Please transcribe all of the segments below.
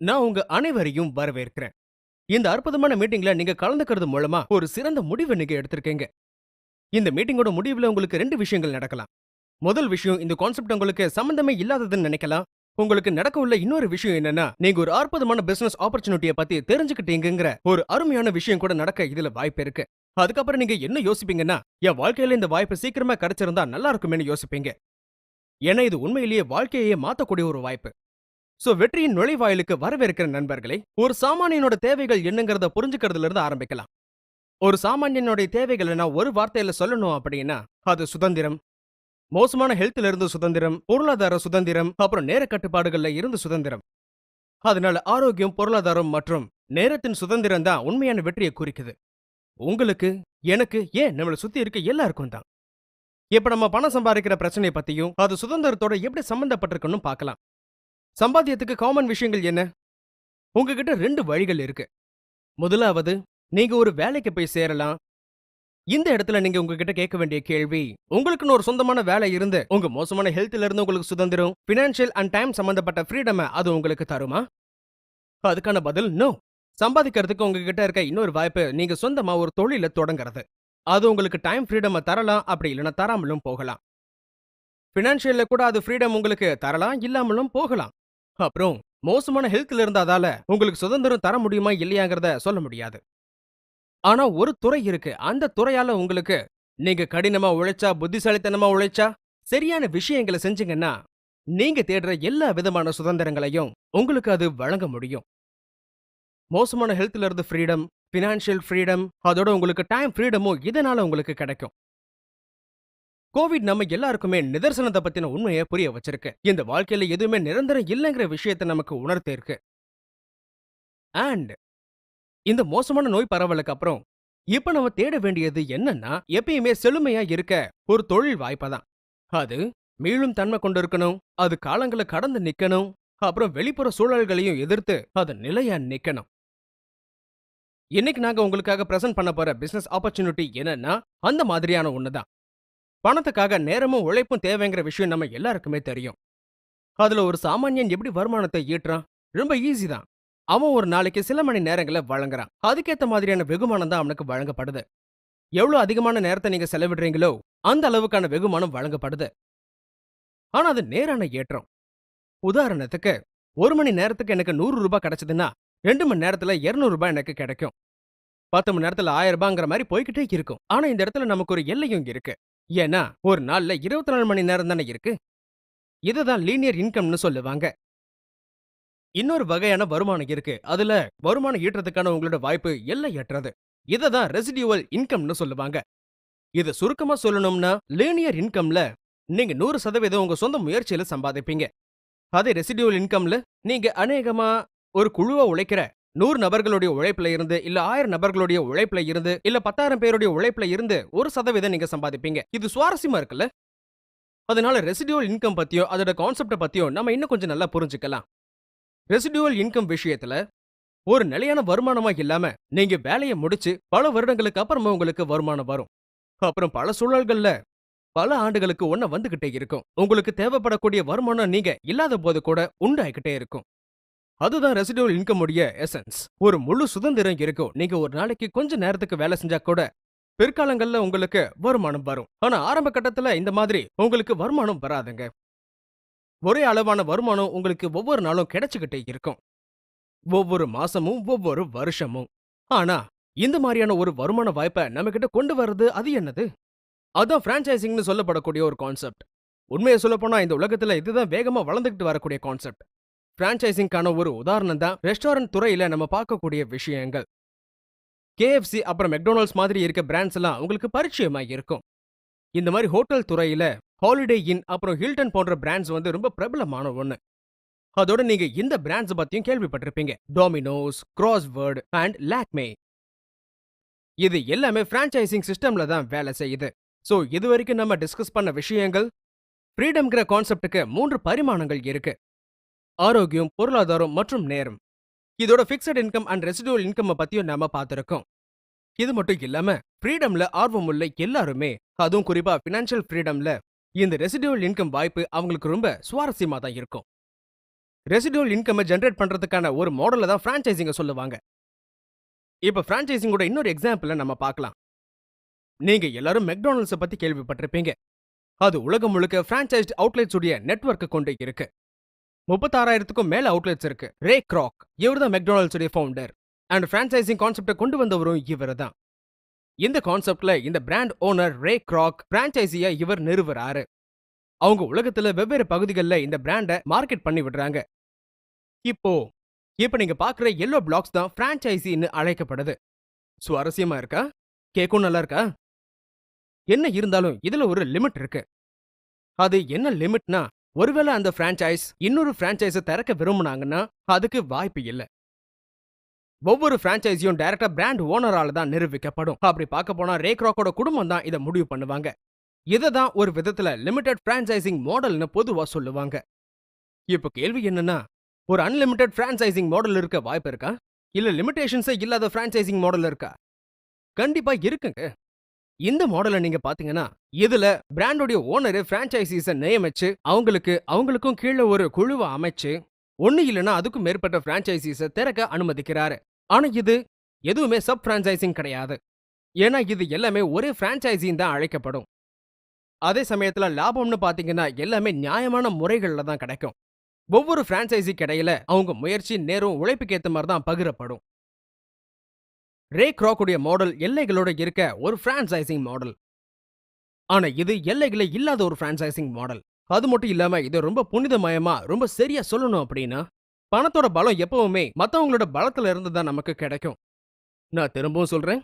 நான் உங்க அனைவரையும் வரவேற்கிறேன். இந்த அற்புதமான மீட்டிங்ல நீங்க கலந்துக்கிறது மூலமா ஒரு சிறந்த முடிவை நீங்க எடுத்திருக்கீங்க. இந்த மீட்டிங்கோட முடிவுல உங்களுக்கு 2 விஷயங்கள் நடக்கலாம். முதல் விஷயம், இந்த கான்செப்ட் உங்களுக்கு சம்பந்தமே இல்லாததுன்னு நினைக்கலாம். உங்களுக்கு நடக்க உள்ள இன்னொரு விஷயம் என்னன்னா, நீங்க ஒரு அற்புதமான பிசினஸ் ஆப்பர்ச்சுனிட்டிய பத்தி தெரிஞ்சுக்கிட்டீங்கங்கிற ஒரு அருமையான விஷயம் கூட நடக்க இதுல வாய்ப்பு இருக்கு. அதுக்கப்புறம் நீங்க என்ன யோசிப்பீங்கன்னா, என் வாழ்க்கையில இந்த வாய்ப்பு சீக்கிரமா கிடைச்சிருந்தா நல்லா இருக்குமேன்னு யோசிப்பீங்க. ஏன்னா இது உண்மையிலேயே வாழ்க்கையே மாத்தக்கூடிய ஒரு வாய்ப்பு. சோ வெற்றியின் நுழைவாயிலுக்கு வரவேற்கிற நண்பர்களே, ஒரு சாமானியனோட தேவைகள் என்னங்கறத புரிஞ்சுக்கிறதுல இருந்து ஆரம்பிக்கலாம். ஒரு சாமானியனுடைய தேவைகளை நான் ஒரு வார்த்தையில சொல்லணும் அப்படின்னா, அது சுதந்திரம். மோசமான ஹெல்த்ல இருந்து சுதந்திரம், பொருளாதார சுதந்திரம், அப்புறம் நேர கட்டுப்பாடுகள்ல இருந்து சுதந்திரம். அதனால ஆரோக்கியம், பொருளாதாரம் மற்றும் நேரத்தின் சுதந்திரம் தான் உண்மையான வெற்றியை குறிக்குது. உங்களுக்கு, எனக்கு, ஏன் நம்மள சுத்தி இருக்க எல்லாருக்கும் தான். இப்ப நம்ம பணம் சம்பாதிக்கிற பிரச்சனையை பத்தியும் அது சுதந்திரத்தோட எப்படி சம்பந்தப்பட்டிருக்குன்னு பார்க்கலாம். சம்பாத்தியத்துக்கு காமன் விஷயங்கள் என்ன? உங்ககிட்ட 2 வழிகள் இருக்கு. முதலாவது, நீங்க ஒரு வேலைக்கு போய் சேரலாம். இந்த இடத்துல நீங்க உங்ககிட்ட கேட்க வேண்டிய கேள்வி, உங்களுக்குன்னு ஒரு சொந்தமான வேலை இருந்து உங்க மோசமான ஹெல்த்ல இருந்து உங்களுக்கு சுதந்திரம், பினான்சியல் அண்ட் டைம் சம்பந்தப்பட்ட ஃப்ரீடம் அது உங்களுக்கு தருமா? அதுக்கான பதில் நோ. சம்பாதிக்கிறதுக்கு உங்ககிட்ட இருக்க இன்னொரு வாய்ப்பு, நீங்க சொந்தமா ஒரு தொழில தொடங்குறது. அது உங்களுக்கு டைம் ஃப்ரீடம் தரலாம், அப்படி இல்லைன்னா தராமலும் போகலாம். பினான்சியல்ல கூட அது ஃப்ரீடம் உங்களுக்கு தரலாம், இல்லாமலும் போகலாம். அப்புறம் மோசமான ஹெல்த்ல இருந்தாதால உங்களுக்கு சுதந்திரம் தர முடியுமா இல்லையாங்கிறத சொல்ல முடியாது. ஆனா ஒரு துறை இருக்கு. அந்த துறையால உங்களுக்கு, நீங்க கடினமா உழைச்சா, புத்திசாலித்தனமா உழைச்சா, சரியான விஷயங்களை செஞ்சீங்கன்னா, நீங்க தேடுற எல்லா விதமான சுதந்திரங்களையும் உங்களுக்கு அது வழங்க முடியும். மோசமான ஹெல்த்ல இருந்து ஃப்ரீடம், பினான்சியல் ஃப்ரீடம், அதோட உங்களுக்கு டைம் ஃப்ரீடமும் இதனால உங்களுக்கு கிடைக்கும். கோவிட் நம்ம எல்லாருக்குமே நிதர்சனத்தை பத்தின உண்மையை புரிய வச்சிருக்கு. இந்த வாழ்க்கையில எதுவுமே நிரந்தரம் இல்லைங்கிற விஷயத்தை நமக்கு உணர்த்தி இருக்கு. அண்ட் இந்த மோசமான நோய் பரவலுக்கு அப்புறம் இப்ப நம்ம தேட வேண்டியது என்னன்னா, எப்பயுமே செழுமையா இருக்க ஒரு தொழில் வாய்ப்பதான். அது மீளும் தன்மை கொண்டு இருக்கணும், அது காலங்களை கடந்து நிக்கணும், அப்புறம் வெளிப்புற சூழல்களையும் எதிர்த்து அது நிலையா நிக்கணும். இன்னைக்கு நாங்க உங்களுக்காக பிரசன்ட் பண்ண போற பிசினஸ் ஆப்பர்ச்சுனிட்டி என்னன்னா, அந்த மாதிரியான ஒண்ணுதான். பணத்துக்காக நேரமும் உழைப்பும் தேவைங்கிற விஷயம் நம்ம எல்லாருக்குமே தெரியும். அதுல ஒரு சாமானியன் எப்படி வருமானத்தை ஈட்டுறான்? ரொம்ப ஈஸி தான். அவன் ஒரு நாளைக்கு சில மணி நேரங்களை வழங்குறான். அதுக்கேத்த மாதிரியான வெகுமானம் தான் அவனுக்கு வழங்கப்படுது. எவ்வளவு அதிகமான நேரத்தை நீங்க செலவிடுறீங்களோ அந்த அளவுக்கான வெகுமானம் வழங்கப்படுது. ஆனா அது நேரான ஏற்றம். உதாரணத்துக்கு, 1 மணி நேரத்துக்கு எனக்கு 100 ரூபாய் கிடைச்சதுன்னா 2 மணி நேரத்துல 200 ரூபாய் எனக்கு கிடைக்கும். 10 மணி நேரத்துல 1000 ரூபாங்கிற மாதிரி போய்கிட்டே இருக்கும். ஆனா இந்த இடத்துல நமக்கு ஒரு எல்லையும் இருக்கு. ஏன்னா ஒரு நாள்ல 24 மணி நேரம் தானே இருக்கு. இதுதான் லீனியர் இன்கம்னு சொல்லுவாங்க. இன்னொரு வகையான வருமானம் இருக்கு. அதுல வருமானம் ஈட்டுறதுக்கான உங்களோட வாய்ப்பு எல்லையற்றது. இததான் ரெசிடியூவல் இன்கம்னு சொல்லுவாங்க. இத சுருக்கமா சொல்லணும்னா, லீனியர் இன்கம்ல நீங்க 100% உங்க சொந்த முயற்சியில சம்பாதிப்பீங்க. அதே ரெசிடியூவல் இன்கம்ல நீங்க அநேகமா ஒரு குழுவா உழைக்கிற 100 நபர்களுடைய உழைப்புல இருந்து, இல்ல 1000 நபர்களுடைய உழைப்புல இருந்து, இல்ல 10,000 பேருடைய உழைப்புல இருந்து 1% நீங்க சம்பாதிப்பீங்க. இது சுவாரஸ்யமா இருக்குல்ல? அதனால ரெசிடியூவல் இன்கம் பத்தியும் அதோட கான்செப்ட பத்தியும் நம்ம இன்னும் கொஞ்சம் நல்லா புரிஞ்சுக்கலாம். ரெசிடியூவல் இன்கம் விஷயத்துல ஒரு நிலையான வருமானமா இல்லாம, நீங்க வேலையை முடிச்சு பல வருடங்களுக்கு அப்புறமா உங்களுக்கு வருமானம் வரும். அப்புறம் பல சூழல்கள்ல பல ஆண்டுகளுக்கு ஒண்ண வந்துகிட்டே இருக்கும். உங்களுக்கு தேவைப்படக்கூடிய வருமானம் நீங்க இல்லாத போது கூட உண்டாயிக்கிட்டே இருக்கும். அதுதான் ரெசிடியூவல் இன்கம் உடைய எசன்ஸ். ஒரு முழு சுதந்திரம் இருக்கும். நீங்க ஒரு நாளைக்கு கொஞ்ச நேரத்துக்கு வேலை செஞ்சா கூட பிற்காலங்கள்ல உங்களுக்கு வருமானம் வரும். ஆனா ஆரம்ப கட்டத்துல இந்த மாதிரி உங்களுக்கு வருமானம் வராதுங்க. ஒரே அளவான வருமானம் உங்களுக்கு ஒவ்வொரு நாளும் கிடைச்சுக்கிட்டே இருக்கும். ஒவ்வொரு மாசமும், ஒவ்வொரு வருஷமும். ஆனா இந்த மாதிரியான ஒரு வருமான வாய்ப்பை நம்ம கிட்ட கொண்டு வர்றது அது என்னது? அதான் பிரான்சைசிங்னு சொல்லப்படக்கூடிய ஒரு கான்செப்ட். உண்மையை சொல்லப்போனா இந்த உலகத்துல இதுதான் வேகமா வளர்ந்துகிட்டு வரக்கூடிய கான்செப்ட். பிரான்சைசிங்கான ஒரு உதாரணம் தான் ரெஸ்டாரண்ட் துறையில நம்ம பார்க்கக்கூடிய விஷயங்கள். KFC அப்புறம் மெக்டொனால்ட்ஸ் மாதிரி இருக்க பிராண்ட்ஸ் எல்லாம் உங்களுக்கு பரிச்சயமா இருக்கும். இந்த மாதிரி ஹோட்டல் துறையில ஹாலிடே இன் அப்புறம் ஹில்டன் போன்ற பிராண்ட்ஸ் ரொம்ப பிரபலமான ஒண்ணு. அதோட நீங்க இந்த பிராண்ட்ஸ் பத்தியும் கேள்விப்பட்டிருப்பீங்க. Domino's, crossword and Lakme. இது எல்லாமே பிரான்சைசிங் சிஸ்டம்ல தான் வேலை செய்யுது. சோ இதுவரைக்கும் நம்ம டிஸ்கஸ் பண்ண விஷயங்கள், ஃப்ரீடம்ங்கிற கான்செப்டுக்கு 3 பரிமாணங்கள் இருக்கு. ஆரோக்கியம், பொருளாதாரம் மற்றும் நேரம். இதோட fixed income and residual income பத்தியும் நாம பார்த்திருக்கோம். இது மட்டும் இல்லாம ஃப்ரீடம்ல ஆர்வம் உள்ள எல்லாருமே, அதுவும் குறிப்பா பினான்சியல் ஃப்ரீடம்ல இந்த ரெசிடுவல் இன்கம் வாய்ப்பு அவங்களுக்கு ரொம்ப சுவாரஸ்யமா தான் இருக்கும். ரெசிடுவல் இன்கம் ஜெனரேட் பண்றதுக்கான ஒரு மாடலை தான் பிரான்ச்சைசிங்க சொல்லுவாங்க. இப்ப பிரான்ச்சைசிங்கோட இன்னொரு எக்ஸாம்பிள நம்ம பார்க்கலாம். நீங்க எல்லாரும் மெக்டானல்ட்ஸ பத்தி கேள்விப்பட்டிருப்பீங்க. அது உலகம் முழுக்க பிரான்ச்சைஸ்ட் அவுட்லெட்ஸ் உடைய நெட்வொர்க் கொண்டு இருக்கு. 36,000க்கும் மேல அவுட்லெட்ஸ் இருக்கு. ரே கிராக் இவர்தான் மெக்டானல்ட்ஸ் உடைய ஃபவுண்டர் அண்ட் பிரான்ச்சைசிங் கான்செப்ட கொண்டு வந்தவரும் இவர்தான். இந்த கான்செப்ட்ல இந்த பிராண்ட் ஓனர் ரே கிராக் பிரான்ச்சைசிய இவர் நிறுவுறாரு. அவங்க உலகத்துல வெவ்வேறு பகுதிகளில் இந்த பிராண்ட மார்க்கெட் பண்ணி விடுறாங்க. இப்ப நீங்க பாக்குற எல்லோ பிளாக்ஸ் தான் பிரான்ச்சைசின்னு அழைக்கப்படுது. சுவாரஸ்யமா இருக்கா? கேக்கும் நல்லா இருக்கா? என்ன இருந்தாலும் இதுல ஒரு லிமிட் இருக்கு. அது என்ன லிமிட்னா, ஒருவேளை அந்த பிரான்ச்சைஸ் இன்னொரு பிரான்ச்சைஸ திறக்க விரும்புனாங்கன்னா அதுக்கு வாய்ப்பு இல்ல. ஒவ்வொரு பிரான்ச்சைஸியும் டைரக்டா பிராண்ட் ஓனரால தான் நிர்வகிக்கப்படும். அப்படி பார்க்க போனா ரே கிராக்கோட குடும்பம் தான் இதை முடிவு பண்ணுவாங்க. இதை தான் ஒரு விதத்துல லிமிடெட் பிரான்ச்சைசிங் மாடல்னு பொதுவா சொல்லுவாங்க. இப்ப கேள்வி என்னன்னா, ஒரு அன்லிமிடெட் பிரான்ச்சைசிங் மாடல் இருக்க வாய்ப்பு இருக்கா? இல்ல லிமிடேஷன்ஸே இல்லாத பிரான்ச்சைசிங் மாடல் இருக்கா? கண்டிப்பா இருக்குங்க. இந்த மாடலை நீங்க பாத்தீங்கன்னா, இதுல பிராண்டோட ஓனர் பிரான்ச்சைசிஸ நியமிச்சு அவங்களுக்கும் கீழே ஒரு குழுவை அமைச்சு ஒண்ணு இல்லனா அதுக்கும் மேற்பட்ட பிரான்ச்சைசிஸ திறக்க அனுமதிக்கிறாரு. ஆனா இது எதுவுமே சப் பிரான்ச்சைசிங் கிடையாது. ஏன்னா இது எல்லாமே ஒரே பிரான்ச்சைசின்னு தான் அழைக்கப்படும். அதே சமயத்துல லாபம்னு பாத்தீங்கன்னா எல்லாமே நியாயமான முறைகள்ல தான் கிடைக்கும். ஒவ்வொரு பிரான்ச்சைசிக்கு இடையில அவங்க முயற்சி, நேரம், உழைப்புக்கு ஏத்த மாதிரி தான் பகிரப்படும். ரே கிராக்குடைய மாடல் எல்லைகளோட இருக்க ஒரு பிரான்ச்சைசிங் மாடல். ஆனா இது எல்லைகளே இல்லாத ஒரு பிரான்ச்சைசிங் மாடல். அது மட்டும் இல்லாம இது ரொம்ப புனிதமயமா, ரொம்ப சரியா சொல்லணும் அப்படின்னா, பணத்தோட பலம் எப்பவுமே மத்தவங்களோட பலத்துல இருந்து தான் நமக்கு கிடைக்கும். நான் திரும்பவும் சொல்றேன்,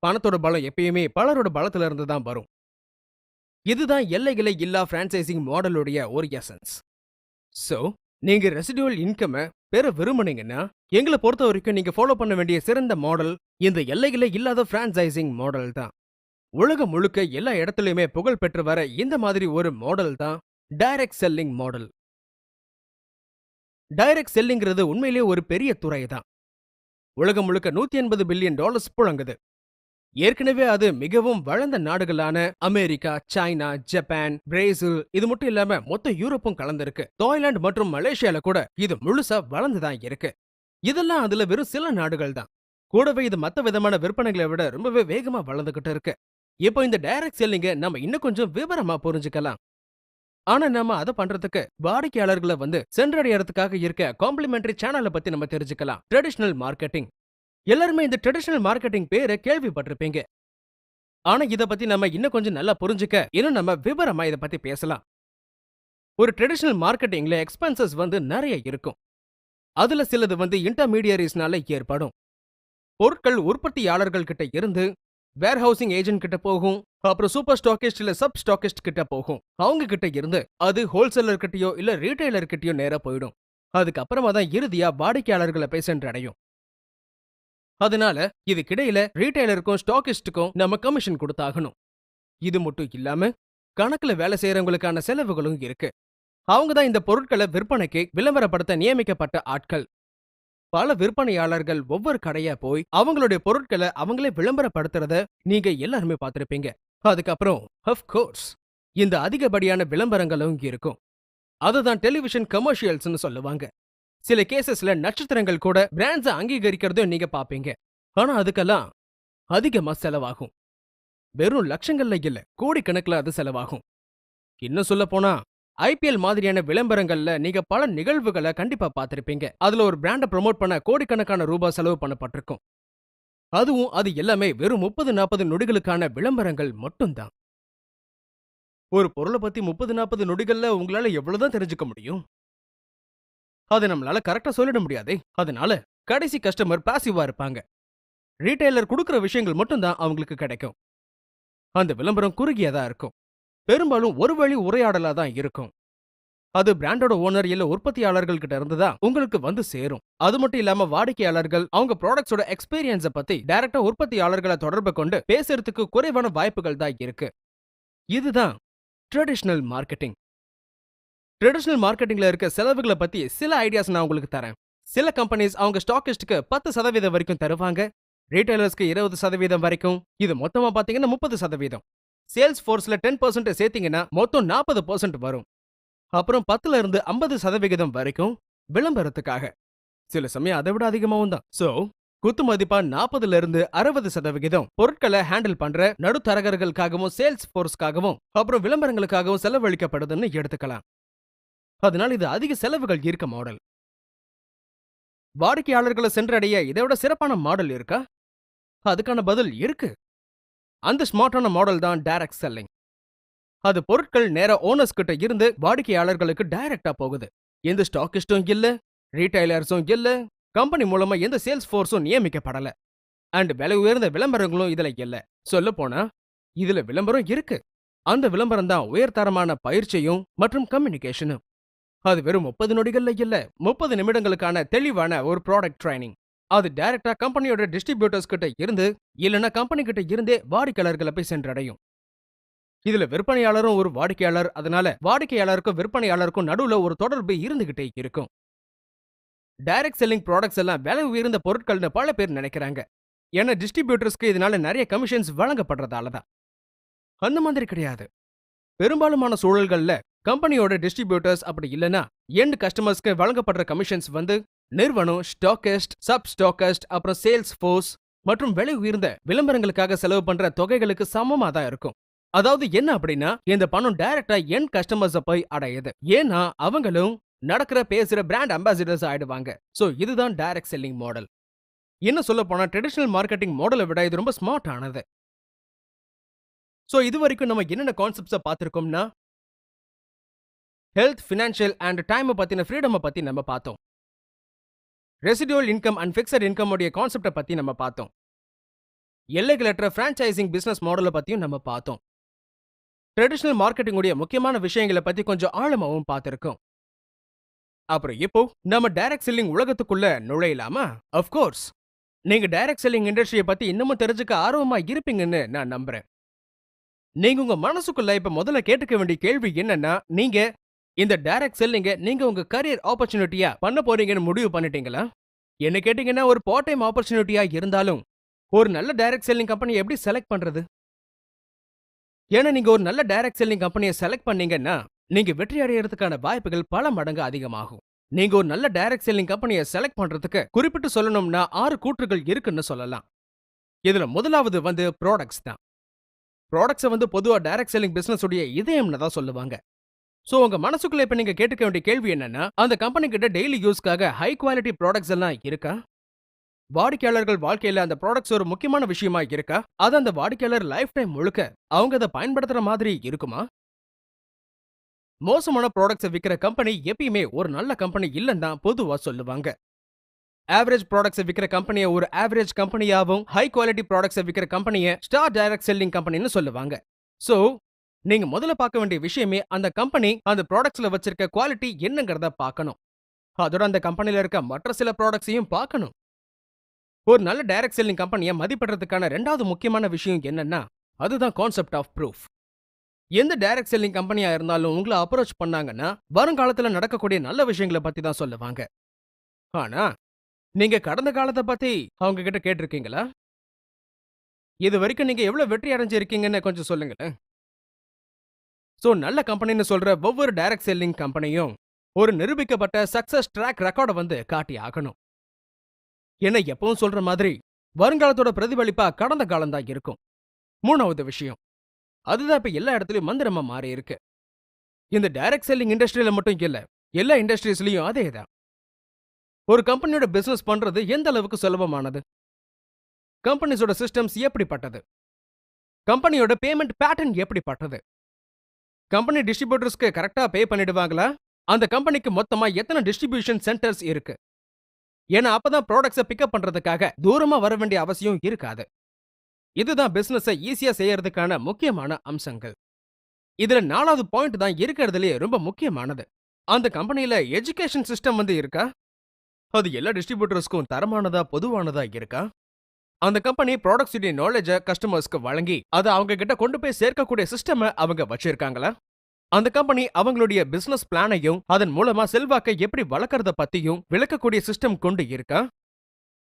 பணத்தோட பலம் எப்பயுமே பலரோட பலத்துல இருந்து தான் வரும். இதுதான் எல்லைகளே இல்லா பிரான்ச்சைசிங் மாடலுடைய ஒரு எசன்ஸ். சோ நீங்க ரெசிடுவல் இன்கம் பெற விரும்புனீங்கன்னா, எங்களை பொறுத்த வரைக்கும் நீங்க ஃபாலோ பண்ண வேண்டிய சிறந்த மாடல் இந்த எல்லைகளே இல்லாத பிரான்ச்சைசிங் மாடல் தான். உலகம் முழுக்க எல்லா இடத்துலயுமே புகழ் பெற்று வர இந்த மாதிரி ஒரு மாடல் தான் டைரக்ட் செல்லிங் மாடல். டைரக்ட் செல்லிங்கிறது உண்மையிலேயே ஒரு பெரிய துறை தான். உலகம் முழுக்க $180 பில்லியன் புழங்குது. ஏற்கனவே அது மிகவும் வளர்ந்த நாடுகளான அமெரிக்கா, சைனா, ஜப்பான், பிரேசில், இது மட்டும் இல்லாம மொத்த யூரோப்பும் கலந்திருக்கு. தாய்லாந்து மற்றும் மலேசியால கூட இது முழுசா வளர்ந்துதான் இருக்கு. இதெல்லாம் அதுல வெறும் சில நாடுகள் தான். கூடவே இது மத்த விதமான விற்பனைகளை விட ரொம்பவே வேகமா வளர்ந்துகிட்டு இருக்கு. இப்போ இந்த டைரக்ட் செல்லிங்க நம்ம இன்னும் கொஞ்சம் விவரமா புரிஞ்சுக்கலாம். ஆனா நம்ம அதை பண்றதுக்கு வாடிக்கையாளர்களை சென்றடையறதுக்காக இருக்க காம்ப்ளிமெண்டரி சேனலை பத்தி நம்ம தெரிஞ்சுக்கலாம். Traditional marketing. எல்லாருமே இந்த ட்ரெடிஷனல் மார்க்கெட்டிங் பேரை கேள்விப்பட்டிருப்பீங்க. ஆனா இத பத்தி நம்ம இன்னும் கொஞ்சம் நல்லா புரிஞ்சுக்க இன்னும் நம்ம விவரமா இத பத்தி பேசலாம். ஒரு ட்ரெடிஷனல் மார்க்கெட்டிங்ல எக்ஸ்பென்சஸ் நிறைய இருக்கும். அதுல சிலது இன்டர்மீடியரிஸ்னால ஏற்படும். பொருட்கள் உற்பத்தியாளர்கள் கிட்ட இருந்து வேர்ஹவுசிங் ஏஜென்ட் கிட்ட போகும். அப்புறம் சூப்பர் ஸ்டாக்கிஸ்ட் இல்ல சப் ஸ்டாக்கிஸ்ட் கிட்ட போகும். அவங்க கிட்ட இருந்து அது ஹோல்சேலர் கிட்டயோ இல்ல ரீட்டைலர் கிட்டயோ நேரா போயிடும். அதுக்கப்புறமா தான் இறுதியா வாடிக்கையாளர்களை போய் சென்றடையும். அதனால இதுக்கிடையில ரீட்டைலருக்கும் ஸ்டாக்கிஸ்டுக்கும் நம்ம கமிஷன் கொடுத்தாகணும். இது மட்டும் இல்லாம கணக்குல வேலை செய்யறவங்களுக்கான செலவுகளும் இருக்கு. அவங்க தான் இந்த பொருட்களை விற்பனைக்கு விளம்பரப்படுத்த நியமிக்கப்பட்ட ஆட்கள். பல விற்பனையாளர்கள் ஒவ்வொரு கடையா போய் அவங்களுடைய பொருட்களை அவங்களே விளம்பரப்படுத்துறத நீங்க எல்லாருமே பார்த்திருப்பீங்க. அதுக்கப்புறம் ஆஃப் கோர்ஸ் இந்த அதிகப்படியான விளம்பரங்களும் இருக்கும். அதுதான் டெலிவிஷன் கமர்ஷியல்ஸ்னு சொல்லுவாங்க. சில கேசஸ்ல நட்சத்திரங்கள் கூட பிராண்ட்ஸை அங்கீகரிக்கிறதும் நீங்க பாப்பீங்க. ஆனா அதுக்கெல்லாம் அதிகமா செலவாகும். வெறும் லட்சங்கள்ல இல்ல, கோடிக்கணக்கில் அது செலவாகும். இன்னும் சொல்ல போனா ஐபிஎல் மாதிரியான விளம்பரங்கள்ல நீங்க பல நிகழ்வுகளை கண்டிப்பா பார்த்திருப்பீங்க. அதுல ஒரு பிராண்ட ப்ரோமோட் பண்ண கோடிக்கணக்கான ரூபாய் செலவு பண்ணப்பட்டிருக்கும். அதுவும் அது எல்லாமே வெறும் 30-40 நொடிகளுக்கான விளம்பரங்கள் மட்டும்தான். ஒரு பொருளை பத்தி 30-40 நொடிகள்ல உங்களால எவ்வளவுதான் தெரிஞ்சுக்க முடியும்? அது நம்மளால கரெக்டா சொல்லிட முடியாதே. அதனால கடைசி கஸ்டமர் பாசிவா இருப்பாங்க. ரீட்டைலர் கொடுக்கிற விஷயங்கள் மட்டும்தான் அவங்களுக்கு கிடைக்கும். அந்த விளம்பரம் குறுகியதா இருக்கும். பெரும்பாலும் ஒரு வழி உரையாடலா தான் இருக்கும். அது பிராண்டோட ஓனர் இல்ல உற்பத்தியாளர்கள் கிட்ட இருந்து தான் உங்களுக்கு சேரும். அது மட்டும் இல்லாம வாடிக்கையாளர்கள் அவங்க ப்ராடக்ட்ஸோட எக்ஸ்பீரியன்ஸ பத்தி டைரக்டா உற்பத்தியாளர்களை தொடர்பு கொண்டு பேசுறதுக்கு குறைவான வாய்ப்புகள் தான் இருக்கு. இதுதான் ட்ரெடிஷனல் மார்க்கெட்டிங். ட்ரெடிஷனல் மார்க்கெட்டிங்ல இருக்க செலவுகளை பத்தி சில ஐடியாஸ் நான் உங்களுக்கு தரேன். சில கம்பெனிஸ் அவங்க ஸ்டாக்கிஸ்டுக்கு 10% வரைக்கும் தருவாங்க. ரீட்டைலர்ஸ்க்கு 20% வரைக்கும். இது மொத்தமா பாத்தீங்கன்னா 30%. சேல்ஸ் ஃபோர்ஸ்ல 10% சேர்த்தீங்கன்னா மொத்தம் 40% வரும். அப்புறம் 10ல இருந்து 50% வரைக்கும் விளம்பரத்துக்காக. சில சமயம் அதை விட அதிகமாவும் தான். சோ குத்து மதிப்பா 40ல இருந்து 60% பொருட்களை ஹேண்டில் பண்ற நடுத்தரகர்களுக்காகவும் சேல்ஸ் போர்ஸ்க்காகவும் அப்புறம் விளம்பரங்களுக்காகவும் செலவழிக்கப்படுதுன்னு எடுத்துக்கலாம். அதனால இது அதிக செலவுகள் இருக்க மாடல். வாடிக்கையாளர்களை சென்றடைய இதை விட சிறப்பான மாடல் இருக்கா? அதுக்கான பதில் இருக்கு. அந்த ஸ்மார்ட்டான மாடல் தான் டைரக்ட் செல்லிங். அது பொருட்கள் நேரா ஓனர்ஸ் கிட்ட இருந்து வாடிக்கையாளர்களுக்கு டைரக்டா போகுது. எந்த ஸ்டாக்கிஸ்டும் இல்ல, ரீட்டைலர்ஸும் இல்ல, கம்பெனி மூலமா எந்த சேல்ஸ் ஃபோர்ஸும் நியமிக்கப்படல. அண்ட் விலை உயர்ந்த விளம்பரங்களும் இதுல இல்ல. சொல்ல போனா இதுல விளம்பரம் இருக்கு. அந்த விளம்பரம் தான் உயர்தரமான பயிற்சியும் மற்றும் கம்யூனிகேஷனும். அது வெறும் 30 நொடிகள்ல இல்ல, 30 நிமிடங்களுக்கான தெளிவான ஒரு ப்ராடக்ட் ட்ரைனிங். அது டைரக்டா கம்பெனியோட டிஸ்ட்ரிபியூட்டர்ஸ் கிட்ட இருந்து இல்லனா கம்பெனி கிட்ட இருந்தே வாடிக்கையாளர்களை போய் சென்றடையும். இதுல விற்பனையாளரும் ஒரு வாடிக்கையாளர், அதனால வாடிக்கையாளருக்கும் விற்பனையாளருக்கும் நடுவுல ஒரு தொடர்பு இருந்துகிட்டே இருக்கும். டைரக்ட் செல்லிங் ப்ராடக்ட்ஸ் எல்லாம் விலை உயர்ந்த பொருட்கள்னு பல பேர் நினைக்கிறாங்க. ஏன்னா டிஸ்ட்ரிபியூட்டர்ஸ்க்கு இதனால நிறைய கமிஷன்ஸ் வழங்கப்படுறதால தான். அந்த மாதிரி கிடையாது. பெரும்பாலுமான சூழல்கள்ல கம்பெனியோட டிஸ்ட்ரிபியூட்டர்ஸ் அப்படி இல்லனா எண்ட் கஸ்டமர்ஸ்க்கு வழங்கப்படுற கமிஷன்ஸ் வந்து நிறுவனம், ஸ்டாக்கிஸ்ட், சப் ஸ்டாக்கிஸ்ட், அப்புறம் சேல்ஸ் ஃபோர்ஸ் மற்றும் விலை உயர்ந்த விளம்பரங்களுக்காக செலவு பண்ற தொகைகளுக்கு சமமா தான் இருக்கும். அதாவது என்ன அப்படின்னா இந்த பணம் டைரக்டா எண்ட் கஸ்டமர்ஸ போய் அடையுது. ஏன்னா அவங்களும் நடக்கிற பேசுற பிராண்ட் அம்பாசிடர்ஸ் ஆயிடுவாங்க. சோ இதுதான் டைரக்ட் செல்லிங் மாடல். என்ன சொல்ல போனா ட்ரெடிஷனல் மார்க்கெட்டிங் மாடலை விட இது ரொம்ப ஸ்மார்ட் ஆனது. சோ இது வரைக்கும் நம்ம என்னென்ன கான்செப்ட்ஸை பார்த்திருக்கோம்னா, ஹெல்த், ஃபினான்ஷியல் அண்ட் டைம் பத்தின ஃப்ரீடம் பத்தி நம்ம பார்த்தோம். Residual income and fixed income உடைய கான்செப்டை பத்தி நம்ம பார்த்தோம். எல்லைகளற்ற பிரான்சைசிங் பிசினஸ் மாடலை பத்தியும் நம்ம பார்த்தோம். ட்ரெடிஷனல் மார்க்கெட்டிங் உடைய முக்கியமான விஷயங்களை பத்தி கொஞ்சம் ஆழமாவும் பார்த்திருக்கோம். அப்புறம் இப்போ நம்ம டைரக்ட் செல்லிங் உலகத்துக்குள்ள நுழையலாமா? Of course. நீங்க டைரக்ட் செல்லிங் இண்டஸ்ட்ரியை பத்தி இன்னமும் தெரிஞ்சுக்க ஆர்வமா இருப்பீங்கன்னு நான் நம்புறேன். நீங்க உங்க மனசுக்குள்ள இப்ப முதல்ல கேட்டுக்க வேண்டிய கேள்வி என்னன்னா, நீங்க இந்த டைரக்ட் செல்லிங்க நீங்க உங்க கரியர் ஆப்பர்ச்சுனிட்டியா பண்ண போறீங்கன்னு முடிவு பண்ணிட்டீங்களா? என்ன கேட்டீங்கன்னா, ஒரு பார்ட் டைம் ஆப்பர்ச்சுனிட்டியா இருந்தாலும் ஒரு நல்ல டைரக்ட் செல்லிங் கம்பெனியை எப்படி செலக்ட் பண்றது? ஏன்னா நீங்க ஒரு நல்ல டைரக்ட் செல்லிங் கம்பெனியை செலக்ட் பண்ணீங்கன்னா நீங்க வெற்றி அடையறதுக்கான வாய்ப்புகள் பல மடங்கு அதிகமாகும். நீங்க ஒரு நல்ல டைரக்ட் செல்லிங் கம்பெனியை செலக்ட் பண்றதுக்கு குறிப்பிட்டு சொல்லணும்னா 6 கூற்றுகள் இருக்குன்னு சொல்லலாம். இதுல முதலாவது வந்து ப்ராடக்ட்ஸ் தான். ப்ராடக்ட்ஸை வந்து பொதுவா டைரக்ட் செல்லிங் பிசினஸ் உடைய இதயம்னு தான் சொல்லுவாங்க. சோ உங்க மனசுக்குள்ள இப்ப நீங்க கேட்டுக்க வேண்டிய கேள்வி என்னன்னா, அந்த கம்பெனி கிட்ட டெய்லி யூஸ்க்காக ஹை குவாலிட்டி ப்ராடக்ட்ஸ் எல்லாம் இருக்கா? வாடிக்கையாளர்கள் வாழ்க்கையில அந்த ப்ராடக்ட்ஸ் ஒரு முக்கியமான விஷயமா இருக்கா? அது அந்த வாடிக்கையாளர் லைஃப் டைம் முழுக்க அவங்க அதை பயன்படுத்துற மாதிரி இருக்குமா? மோசமான ப்ராடக்ட்ஸை விக்கிற கம்பெனி எப்பயுமே ஒரு நல்ல கம்பெனி இல்லன்னு தான் பொதுவா சொல்லுவாங்க. ஆவரேஜ் ப்ராடக்ட்ஸை விக்கிற கம்பெனியை ஒரு ஆவரேஜ் கம்பெனியாவும், ஹை குவாலிட்டி ப்ராடக்ட்ஸை விக்கிற கம்பெனியை ஸ்டார் டைரக்ட் செல்லிங் கம்பெனின்னு சொல்லுவாங்க. சோ நீங்க முதல்ல பார்க்க வேண்டிய விஷயமே அந்த கம்பெனி அந்த ப்ராடக்ட்ஸ்ல வச்சிருக்க குவாலிட்டி என்னங்கறத பார்க்கணும். அதோட அந்த கம்பெனில இருக்க மற்ற சில ப்ராடக்ட்ஸையும் பார்க்கணும். ஒரு நல்ல டைரக்ட் செல்லிங் கம்பெனியை மதிப்பிடுறதுக்கான ரெண்டாவது முக்கியமான விஷயம் என்னன்னா, அதுதான் கான்செப்ட் ஆஃப் ப்ரூஃப். எந்த டைரக்ட் செல்லிங் கம்பெனியா இருந்தாலும் உங்களை அப்ரோச் பண்ணாங்கன்னா வருங்காலத்துல நடக்கக்கூடிய நல்ல விஷயங்களை பத்தி தான் சொல்லுவாங்க. ஆனா நீங்க கடந்த காலத்தை பத்தி அவங்க கிட்ட கேட்டிருக்கீங்களா? இது வரைக்கும் நீங்க எவ்வளவு வெற்றி அடைஞ்சிருக்கீங்கன்னு கொஞ்சம் சொல்லுங்களேன். சோ நல்ல கம்பெனின்னு சொல்ற ஒவ்வொரு டைரக்ட் செல்லிங் கம்பெனியும் ஒரு நிரூபிக்கப்பட்ட சக்சஸ் ட்ராக் ரெக்கார்டை வந்து காட்டி ஆகணும். என்ன எப்பவும் சொல்ற மாதிரி வருங்காலத்தோட பிரதிபலிப்பா கடந்த காலம் தான் இருக்கும். மூணாவது விஷயம், அதுதான் இப்ப எல்லா இடத்துலயும் மந்திரமா மாறி இருக்கு. இந்த டைரக்ட் செல்லிங் இண்டஸ்ட்ரியில மட்டும் இல்ல, எல்லா இண்டஸ்ட்ரீஸ்லயும் அதேதான். ஒரு கம்பெனியோட பிசினஸ் பண்றது எந்த அளவுக்கு சுலபமானது? கம்பெனிஸோட சிஸ்டம்ஸ் எப்படிப்பட்டது? கம்பெனியோட பேமெண்ட் பேட்டர்ன் எப்படிப்பட்டது? கம்பெனி டிஸ்ட்ரிபியூட்டர்ஸ்க்கு கரெக்டா பே பண்ணிடுவாங்களா? அந்த கம்பெனிக்கு மொத்தமா எத்தனை டிஸ்ட்ரிபியூஷன் சென்டர்ஸ் இருக்கு? ஏன்னா அப்பதான் ப்ராடக்ட்ஸை பிக்கப் பண்றதுக்காக தூரமா வர வேண்டிய அவசியம் இருக்காது. இதுதான் பிசினஸை ஈஸியா செய்யறதுக்கான முக்கியமான அம்சங்கள். இதுல 4வது பாயிண்ட் தான் இருக்கிறதுலயே ரொம்ப முக்கியமானது. அந்த கம்பெனில எஜுகேஷன் சிஸ்டம் வந்து இருக்கா? அது எல்லா டிஸ்ட்ரிபியூட்டர்ஸ்க்கும் தரமானதா, பொதுவானதா இருக்கா? அந்த கம்பெனி ப்ராடக்ட்ஸ் உடைய நாலேஜை கஸ்டமர்ஸ்க்கு வழங்கி அதை அவங்க கிட்ட கொண்டு போய் சேர்க்கக்கூடிய சிஸ்டம் அவங்க வச்சிருக்காங்களா? அந்த கம்பெனி அவங்களுடைய பிசினஸ் பிளானையும் அதன் மூலமா செல்வாக்கை எப்படி வளர்க்கறத பத்தியும் விளக்கக்கூடிய சிஸ்டம் கொண்டு இருக்கா?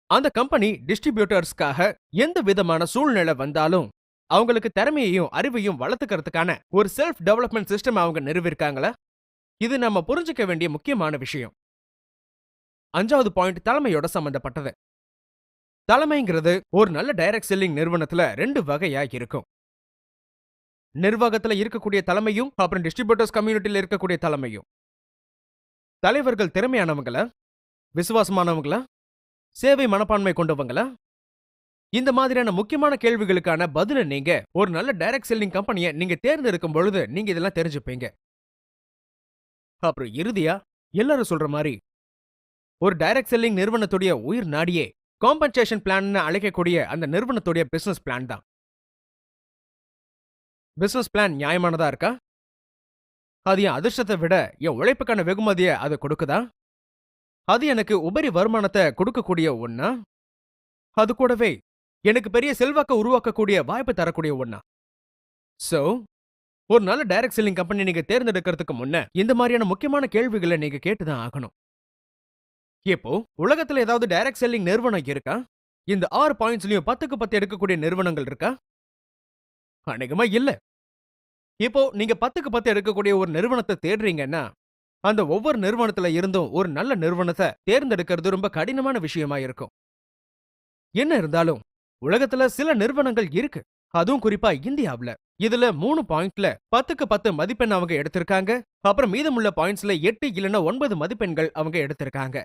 அந்த கம்பெனி டிஸ்ட்ரிபியூட்டர்ஸ்க்காக எந்த விதமான சூழ்நிலை வந்தாலும் அவங்களுக்கு திறமையையும் அறிவையும் வளர்த்துக்கிறதுக்கான ஒரு செல்ஃப் டெவலப்மெண்ட் சிஸ்டம் அவங்க நிறுவிருக்காங்களா? இது நம்ம புரிஞ்சுக்க வேண்டிய முக்கியமான விஷயம். 5வது பாயிண்ட் தலைமையோட சம்பந்தப்பட்டது. தலைமைங்கிறது ஒரு நல்ல டைரக்ட் செல்லிங் நிறுவனத்துல 2 வகையா இருக்கும். நிர்வாகத்துல இருக்கக்கூடிய தலைமையும் அப்புறம் டிஸ்ட்ரிபியூட்டர்ஸ் கம்யூனிட்டில இருக்கக்கூடிய தலைமையும். தலைவர்கள் திறமையானவங்களா, விசுவாசமானவங்களா, சேவை மனப்பான்மை கொண்டவங்களா? இந்த மாதிரியான முக்கியமான கேள்விகளுக்கான பதில நீங்க ஒரு நல்ல டைரக்ட் செல்லிங் கம்பெனியை நீங்க தேர்ந்தெடுக்கும் பொழுது நீங்க இதெல்லாம் தெரிஞ்சுப்பீங்க. அப்புறம் இறுதியா எல்லாரும் சொல்ற மாதிரி ஒரு டைரக்ட் செல்லிங் நிறுவனத்துடைய உயிர் நாடியே காம்பன்சேஷன் பிளான் அழைக்கக்கூடிய அந்த நிறுவனத்துடைய பிசினஸ் பிளான் தான். பிசினஸ் பிளான் நியாயமானதா இருக்கா? அது என் அதிர்ஷ்டத்தை விட என் உழைப்புக்கான வெகுமதியை அது கொடுக்குதா? அது எனக்கு உபரி வருமானத்தை கொடுக்கக்கூடிய ஒண்ணா? அது கூடவே எனக்கு பெரிய செல்வாக்க உருவாக்கக்கூடிய வாய்ப்பு தரக்கூடிய ஒண்ணா? சோ ஒரு நல்ல டைரக்ட் செல்லிங் கம்பெனி நீங்க தேர்ந்தெடுக்கிறதுக்கு முன்ன இந்த மாதிரியான முக்கியமான கேள்விகளை நீங்க கேட்டுதான் ஆகணும். இப்போ உலகத்துல ஏதாவது டைரக்ட் செல்லிங் நிறுவனம் இருக்கா? இந்த 6 பாயிண்ட்ஸ்லயும் 10க்கு 10 எடுக்கக்கூடிய நிறுவனங்கள் இருக்கா? அநேகமா இல்ல. இப்போ நீங்க 10க்கு 10 எடுக்கக்கூடிய ஒரு நிறுவனத்தை தேடுறீங்கன்னா அந்த ஒவ்வொரு நிறுவனத்துல இருந்தும் ஒரு நல்ல நிறுவனத்தை தேர்ந்தெடுக்கிறது ரொம்ப கடினமான விஷயமா இருக்கும். என்ன இருந்தாலும் உலகத்துல சில நிறுவனங்கள் இருக்கு, அதுவும் குறிப்பா இந்தியாவுல. இதுல 3 பாயிண்ட்ல 10க்கு 10 மதிப்பெண் அவங்க எடுத்திருக்காங்க. அப்புறம் மீதமுள்ள பாயிண்ட்ஸ்ல 8 இல்லனா 9 மதிப்பெண்கள் அவங்க எடுத்திருக்காங்க.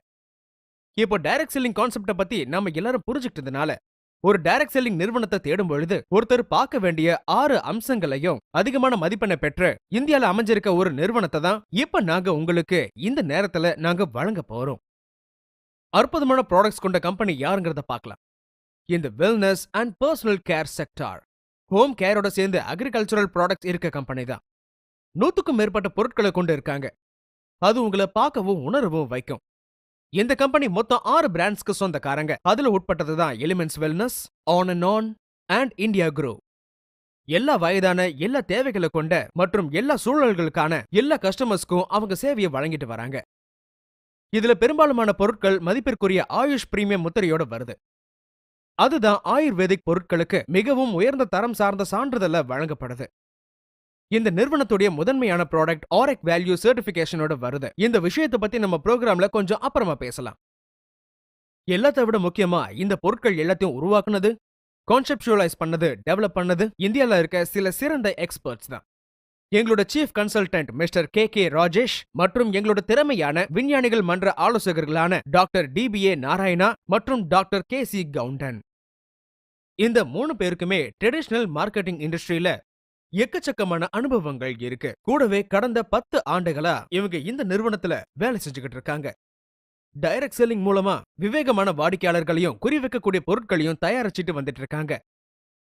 இப்போ டைரக்ட் செல்லிங் கான்செப்ட பத்தி நாம எல்லாரும் புரிஞ்சுக்கிட்டதுனால ஒரு டைரக்ட் செல்லிங் நிறுவனத்தை தேடும் பொழுது ஒருத்தர் பார்க்க வேண்டிய 6 அம்சங்களையும் அதிகமான மதிப்பெண்ணை பெற்று இந்தியால அமைஞ்சிருக்க ஒரு நிறுவனத்தை தான் இப்ப நாங்க உங்களுக்கு இந்த நேரத்துல நாங்க வழங்க போறோம். அற்புதமான ப்ராடக்ட்ஸ் கொண்ட கம்பெனி யாருங்கிறத பார்க்கலாம். இந்த wellness and personal care sector home கேரோட சேர்ந்து அக்ரிகல்ச்சரல் ப்ராடக்ட்ஸ் இருக்க கம்பெனி தான். 100க்கும் மேற்பட்ட பொருட்களை கொண்டு இருக்காங்க. அது உங்களை பார்க்கவும் உணரவும் வைக்கும். இந்த கம்பெனி மொத்தம் 6 பிராண்ட்ஸ்க்கு சொந்தக்காரங்க. அதுல உட்பட்டது தான் elements wellness, on and on and India grow. எல்லா வயதான, எல்லா தேவைகளை கொண்ட மற்றும் எல்லா சூழல்களுக்கான எல்லா கஸ்டமர்ஸ்க்கும் அவங்க சேவையை வழங்கிட்டு வராங்க. இதுல பெரும்பாலான பொருட்கள் மதிப்பிற்குரிய ஆயுஷ் பிரீமியம் முத்திரையோட வருது. அதுதான் ஆயுர்வேதிக் பொருட்களுக்கு மிகவும் உயர்ந்த தரம் சார்ந்த சான்றிதழ வழங்கப்படுது. இந்த நிறுவனத்துடைய முதன்மையான ப்ராடக்ட் ஆரெக் வேல்யூ சர்டிபிகேஷனோட வருது. இந்த விஷயத்தை பத்தி நம்ம ப்ரோக்ராம்ல கொஞ்சம் அப்புறமா பேசலாம். எல்லாத்தை விட முக்கியமா இந்த பொருட்கள் எல்லாத்தையும் உருவாக்குனது, கான்செப்சுவலைஸ் பண்ணது, டெவலப் பண்ணது இந்தியால இருக்க சில சிறந்த எக்ஸ்பர்ட்ஸ் தான். எங்களோட chief consultant mister K Rajesh மற்றும் எங்களோட திறமையான விஞ்ஞானிகள் மன்ற ஆலோசகர்களான டாக்டர் DBA நாராயணா மற்றும் டாக்டர் KC கவுண்டன். இந்த 3 பேருக்குமே ட்ரெடிஷனல் மார்க்கெட்டிங் இண்டஸ்ட்ரியில எக்கச்சக்கமான அனுபவங்கள் இருக்கு. கூடவே கடந்த 10 ஆண்டுகளா இவங்க இந்த நிறுவனத்துல வேலை செஞ்சுக்கிட்டு இருக்காங்க. டைரக்ட் செல்லிங் மூலமா விவேகமான வாடிக்கையாளர்களையும் குறிவைக்கக்கூடிய பொருட்களையும் தயாரிச்சுட்டு வந்துட்டு இருக்காங்க.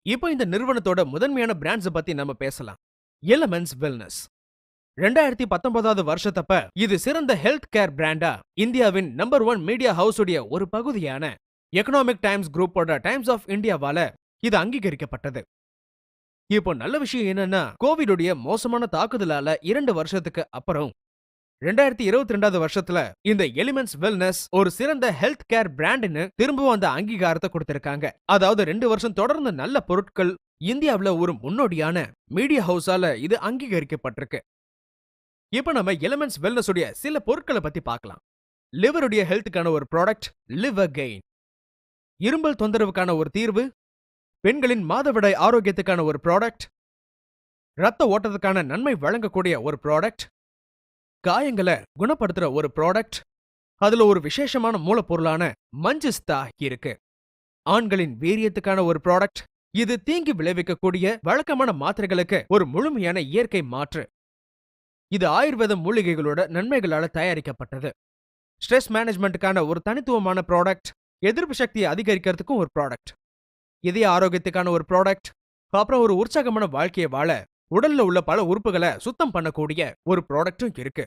இப்போ இந்த நிறுவனத்தோட முதன்மையான பிராண்ட்ஸ் பத்தி நம்ம பேசலாம். எலிமெண்ட்ஸ் வெல்னஸ் 2019 வருஷத்தப்ப இது சிறந்த ஹெல்த் கேர் பிராண்டா இந்தியாவின் நம்பர் 1 மீடியா ஹவுஸ் உடைய ஒரு பகுதியான எகனாமிக் டைம்ஸ் குரூப்போட டைம்ஸ் ஆஃப் இந்தியாவால இது அங்கீகரிக்கப்பட்டது. இப்போ நல்ல விஷயம் என்னன்னா கோவிடுடைய மோசமான தாக்குதலால 2 வருஷத்துக்கு அப்புறம் 2022 வருஷத்துல இந்த எலிமெண்ட்ஸ் வெல்னஸ் ஒரு சிறந்த ஹெல்த் கேர் பிராண்ட்னு திரும்பவும் அந்த அங்கீகாரத்தை கொடுத்திருக்காங்க. அதாவது 2 வருஷம் தொடர்ந்து நல்ல பொருட்கள் இந்தியாவுல ஒரு முன்னோடியான மீடியா ஹவுஸால இது அங்கீகரிக்கப்பட்டிருக்கு. இப்ப நம்ம எலிமெண்ட்ஸ் வெல்னஸ் உடைய சில பொருட்களை பத்தி பார்க்கலாம். லிவருடைய ஹெல்த்துக்கான ஒரு ப்ராடக்ட் லிவர் கெயின். இரும்பல் தொந்தரவுக்கான ஒரு தீர்வு. பெண்களின் மாதவிடாய் ஆரோக்கியத்துக்கான ஒரு ப்ராடக்ட். ரத்த ஓட்டத்துக்கான நன்மை வழங்கக்கூடிய ஒரு ப்ராடக்ட். காயங்களை குணப்படுத்துற ஒரு ப்ராடக்ட். அதுல ஒரு விசேஷமான மூலப்பொருளான மஞ்சிஸ்தா இருக்கு. ஆண்களின் வீரியத்துக்கான ஒரு ப்ராடக்ட். இது தீங்கி விளைவிக்கக்கூடிய வழக்கமான மாத்திரைகளுக்கு ஒரு முழுமையான இயற்கை மாற்று. இது ஆயுர்வேத மூலிகைகளோட நன்மைகளால தயாரிக்கப்பட்டது. ஸ்ட்ரெஸ் மேனேஜ்மெண்ட்டுக்கான ஒரு தனித்துவமான ப்ராடக்ட். எதிர்ப்பு சக்தியை அதிகரிக்கிறதுக்கும் ஒரு ப்ராடக்ட். இதய ஆரோக்கியத்துக்கான ஒரு ப்ராடக்ட். அப்புறம் ஒரு உற்சாகமான வாழ்க்கையை வாழ உடல்ல உள்ள பல உறுப்புகளை சுத்தம் பண்ணக்கூடிய ஒரு ப்ராடக்டும் இருக்கு.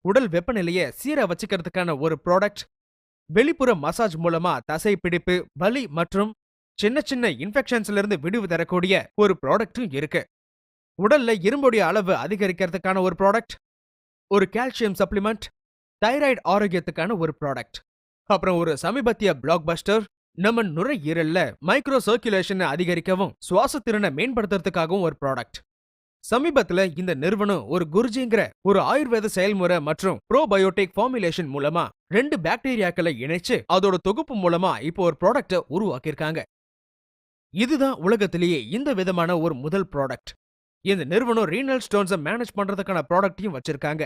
உடல் வெப்பநிலையை சீரா வச்சுக்கிறதுக்கான ஒரு ப்ராடக்ட். வெளிப்புற மசாஜ் மூலமா தசை பிடிப்பு, வலி மற்றும் சின்ன சின்ன இன்ஃபெக்ஷன்ஸ்ல இருந்து விடுவு தரக்கூடிய ஒரு ப்ராடக்டும் இருக்கு. உடல்ல இரும்புடைய அளவு அதிகரிக்கிறதுக்கான ஒரு ப்ராடக்ட். ஒரு கால்சியம் சப்ளிமெண்ட். தைராய்டு ஆரோக்கியத்துக்கான ஒரு ப்ராடக்ட். அப்புறம் ஒரு சமீபத்திய பிளாக் பஸ்டர் நம்ம நுரையீரல்ல மைக்ரோ சர்க்குலேஷனை அதிகரிக்கவும் சுவாசத்திறனை மேம்படுத்துறதுக்காகவும் ஒரு ப்ராடக்ட். சமீபத்துல இந்த நிறுவனம் ஒரு குருஜிங்கிற ஒரு ஆயுர்வேத செயல்முறை மற்றும் ப்ரோபயோட்டிக் ஃபார்முலேஷன் மூலமா 2 பாக்டீரியாக்களை இணைச்சு அதோட தொகுப்பு மூலமா இப்போ ஒரு ப்ராடக்ட உருவாக்கியிருக்காங்க. இதுதான் உலகத்திலேயே இந்த விதமான ஒரு முதல் ப்ராடக்ட். இந்த நிறுவனம் ரீனல் ஸ்டோன்ஸை மேனேஜ் பண்றதுக்கான ப்ராடக்ட்டையும் வச்சிருக்காங்க.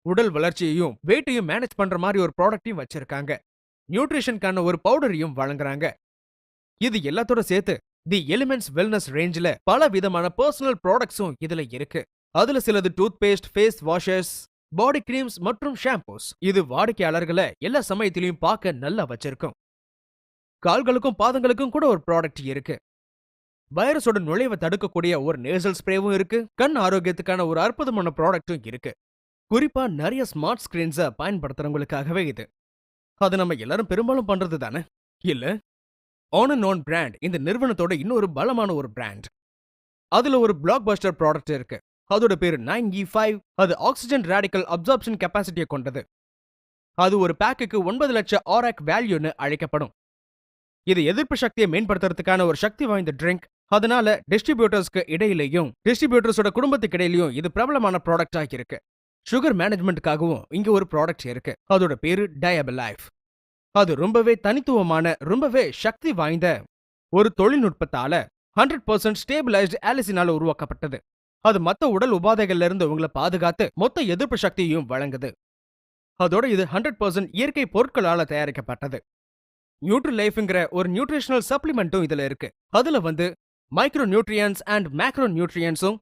உடல் வளர்ச்சியையும் வெயிட்டையும் மேனேஜ் பண்ற மாதிரி ஒரு ப்ராடக்ட்டையும் வச்சிருக்காங்க. நியூட்ரிஷனுக்கான ஒரு பவுடரையும் வழங்குறாங்க. இது எல்லாத்தோட சேர்த்து தி எலிமெண்ட்ஸ் வெல்னஸ் ரேஞ்சில பல விதமான பர்சனல் ப்ராடக்ட்ஸும் இதுல இருக்கு. அதுல சிலது டூத் பேஸ்ட், ஃபேஸ் வாஷஸ், பாடி கிரீம்ஸ் மற்றும் ஷாம்பூஸ். இது வாடிக்கையாளர்களை எல்லா சமயத்திலையும் பார்க்க நல்லா வச்சிருக்கும். கால்களுக்கும் பாதங்களுக்கும் கூட ஒரு ப்ராடக்ட் இருக்கு. வைரஸோட நுழைவை தடுக்கக்கூடிய ஒரு நேசல் ஸ்ப்ரேவும் இருக்கு. கண் ஆரோக்கியத்துக்கான ஒரு அற்புதமான ப்ராடக்ட்டும் இருக்கு. குறிப்பா நிறைய ஸ்மார்ட் ஸ்கிரீன்ஸை பயன்படுத்துறவங்களுக்காகவே இது. அது நம்ம எல்லாரும் பெரும்பாலும் பண்றது தானே இல்ல? ஆன் அண்ட் ஆன் பிராண்ட் இந்த நிறுவனத்தோட இன்னொரு பலமான ஒரு பிராண்ட். அதுல ஒரு பிளாக் பஸ்டர் ப்ராடக்ட் இருக்கு. அதோட பேரு 9E5. அது ஆக்சிஜன் ரேடிக்கல் அப்சார்ப்ஷன் கெப்பாசிட்டியை கொண்டது. அது ஒரு பேக்குக்கு 9 லட்சம் ஆராக் வேல்யூன்னு அழைக்கப்படும். இது எதிர்ப்பு சக்தியை மேம்படுத்துறதுக்கான ஒரு சக்தி வாய்ந்த ட்ரிங்க். அதனால டிஸ்ட்ரிபியூட்டர்ஸ்க்கு இடையிலையும் டிஸ்ட்ரிபியூட்டர்ஸோட குடும்பத்துக்கு இடையிலையும் இது பிரபலமான ப்ராடக்டா இருக்கு. சுகர் மேனேஜ்மெண்ட்டுக்காகவும் இங்க ஒரு ப்ராடக்ட் இருக்கு. அதோட பேரு டயபிள் லைஃப். அது ரொம்பவே தனித்துவமான, ரொம்பவே சக்தி வாய்ந்த ஒரு தொழில்நுட்பத்தால 100% ஸ்டேபிளைஸ்டு ஆலிசினால உருவாக்கப்பட்டது. அது மத்த உடல் உபாதைகள்ல இருந்து உங்களை பாதுகாத்து மொத்த எதிர்ப்பு சக்தியையும் வழங்குது. அதோட இது 100% இயற்கை பொருட்களால தயாரிக்கப்பட்டது. நியூட்ரி லைஃப்ங்கிற ஒரு நியூட்ரிஷனல் சப்ளிமெண்ட்டும் இதுல இருக்கு. அதுல மைக்ரோ நியூட்ரியன்ஸ் அண்ட் மேக்ரோ நியூட்ரியன்ஸும்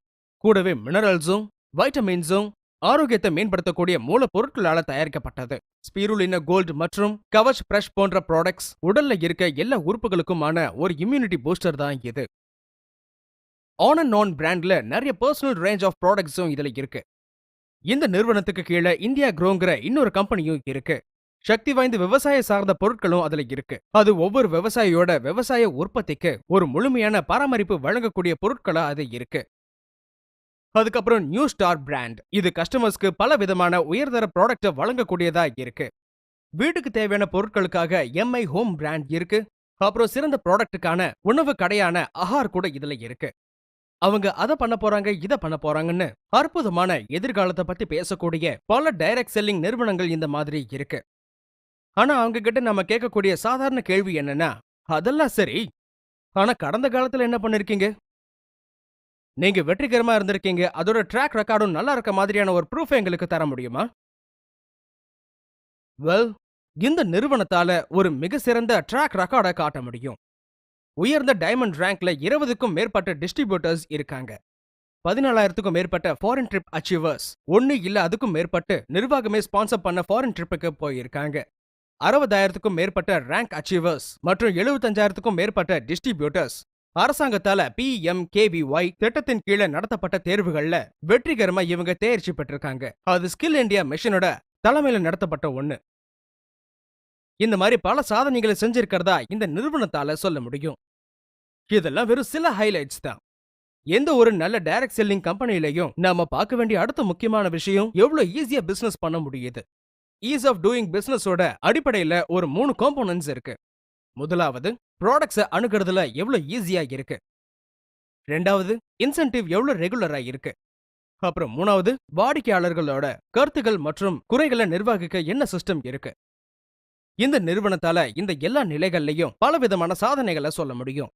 கூடவே மினரல்ஸும் வைட்டமின்ஸும் ஆரோக்கியத்தை மேம்படுத்தக்கூடிய மூலப்பொருட்களால தயாரிக்கப்பட்டது. ஸ்பிருலினா கோல்ட் மற்றும் கவச் பிரஷ் போன்ற ப்ராடக்ட்ஸ் உடல்ல இருக்க எல்லா உறுப்புகளுக்குமான ஒரு இம்யூனிட்டி பூஸ்டர் தான் இது. ஆன் அண்ட் ஆன் பிராண்ட்ல நிறைய பர்சனல் ரேஞ்ச் ஆஃப் ப்ராடக்ட்ஸும் இதுல இருக்கு. இந்த நிறுவனத்துக்கு கீழே இந்தியா க்ரோங்கிற இன்னொரு கம்பெனியும் இருக்கு. சக்தி வாய்ந்த விவசாய சார்ந்த பொருட்களும் அதுல இருக்கு. அது ஒவ்வொரு விவசாயியோட விவசாய உற்பத்திக்கு ஒரு முழுமையான பராமரிப்பு வழங்கக்கூடிய பொருட்களா அது இருக்கு. அதுக்கப்புறம் நியூ ஸ்டார் பிராண்ட். இது கஸ்டமர்ஸ்க்கு பல விதமான உயர்தர ப்ராடக்ட வழங்கக்கூடியதா இருக்கு. வீட்டுக்கு தேவையான பொருட்களுக்காக எம்ஐ ஹோம் பிராண்ட் இருக்கு. அப்புறம் சிறந்த ப்ராடக்ட்டுக்கான உணவு கடையான அஹார் கூட இதுல இருக்கு. அவங்க அதை பண்ண போறாங்க, இதை பண்ண போறாங்கன்னு அற்புதமான எதிர்காலத்தை பத்தி பேசக்கூடிய பல டைரக்ட் செல்லிங் நிறுவனங்கள் இந்த மாதிரி இருக்கு. ஆனா அவங்க கிட்ட நம்ம கேட்கக்கூடிய சாதாரண கேள்வி என்னன்னா, அதெல்லாம் சரி, ஆனா கடந்த காலத்துல என்ன பண்ணிருக்கீங்க? நீங்க வெற்றிகரமா இருந்திருக்கீங்க, அதோட ட்ராக் ரெக்கார்டும் நல்லா இருக்க மாதிரியான ஒரு ப்ரூஃப் எங்களுக்கு தர முடியுமா? வெல், இந்த நிறுவனத்தால ஒரு மிக சிறந்த ட்ராக் ரெக்கார்டை காட்ட முடியும். உயர்ந்த டைமண்ட் ரேங்க்ல 20க்கும் மேற்பட்ட டிஸ்ட்ரிபியூட்டர்ஸ் இருக்காங்க. 14,000க்கும் மேற்பட்ட ஃபாரின் ட்ரிப் அச்சீவர்ஸ், ஒன்னு இல்ல அதுக்கும் மேற்பட்டு நிர்வாகமே ஸ்பான்சர் பண்ண ஃபாரின் ட்ரிப்புக்கு போயிருக்காங்க. 60,000க்கும் மேற்பட்ட ரேங்க் அச்சீவர்ஸ் மற்றும் 75,000க்கும் மேற்பட்ட டிஸ்ட்ரிபியூட்டர்ஸ் அரசாங்கத்தால PMKVY திட்டத்தின் கீழே நடத்தப்பட்ட தேர்வுகள்ல வெற்றிகரமா இவங்க தேர்ச்சி பெற்றிருக்காங்க. அது ஸ்கில் இந்தியா மிஷனோட தலைமையில நடத்தப்பட்ட ஒண்ணு. இந்த மாதிரி பல சாதனைகளை செஞ்சிருக்கிறதா இந்த நிறுவனத்தால சொல்ல முடியும். இதெல்லாம் வெறும் சில ஹைலைட்ஸ் தான். எந்த ஒரு நல்ல டைரக்ட் செல்லிங் கம்பெனிலையும் நாம பார்க்க வேண்டிய அடுத்த முக்கியமான விஷயம் எவ்வளவு ஈஸியா பிசினஸ் பண்ண முடியுது. ஈஸ் ஆஃப் டூயிங் பிசினஸோட அடிப்படையில ஒரு 3 காம்போனன்ட்ஸ் இருக்கு. முதலாவது, ப்ராடக்ட்ஸை அணுகிறதுல எவ்வளவு ஈஸியா இருக்கு. ரெண்டாவது, இன்சென்டிவ் எவ்வளவு ரெகுலரா இருக்கு. அப்புறம் மூணாவது, வாடிக்கையாளர்களோட கருத்துகள் மற்றும் குறைகளை நிர்வகிக்க என்ன சிஸ்டம் இருக்கு. இந்த நிறுவனத்தால இந்த எல்லா நிலைகள்லயும் பலவிதமான சாதனைகளை சொல்ல முடியும்.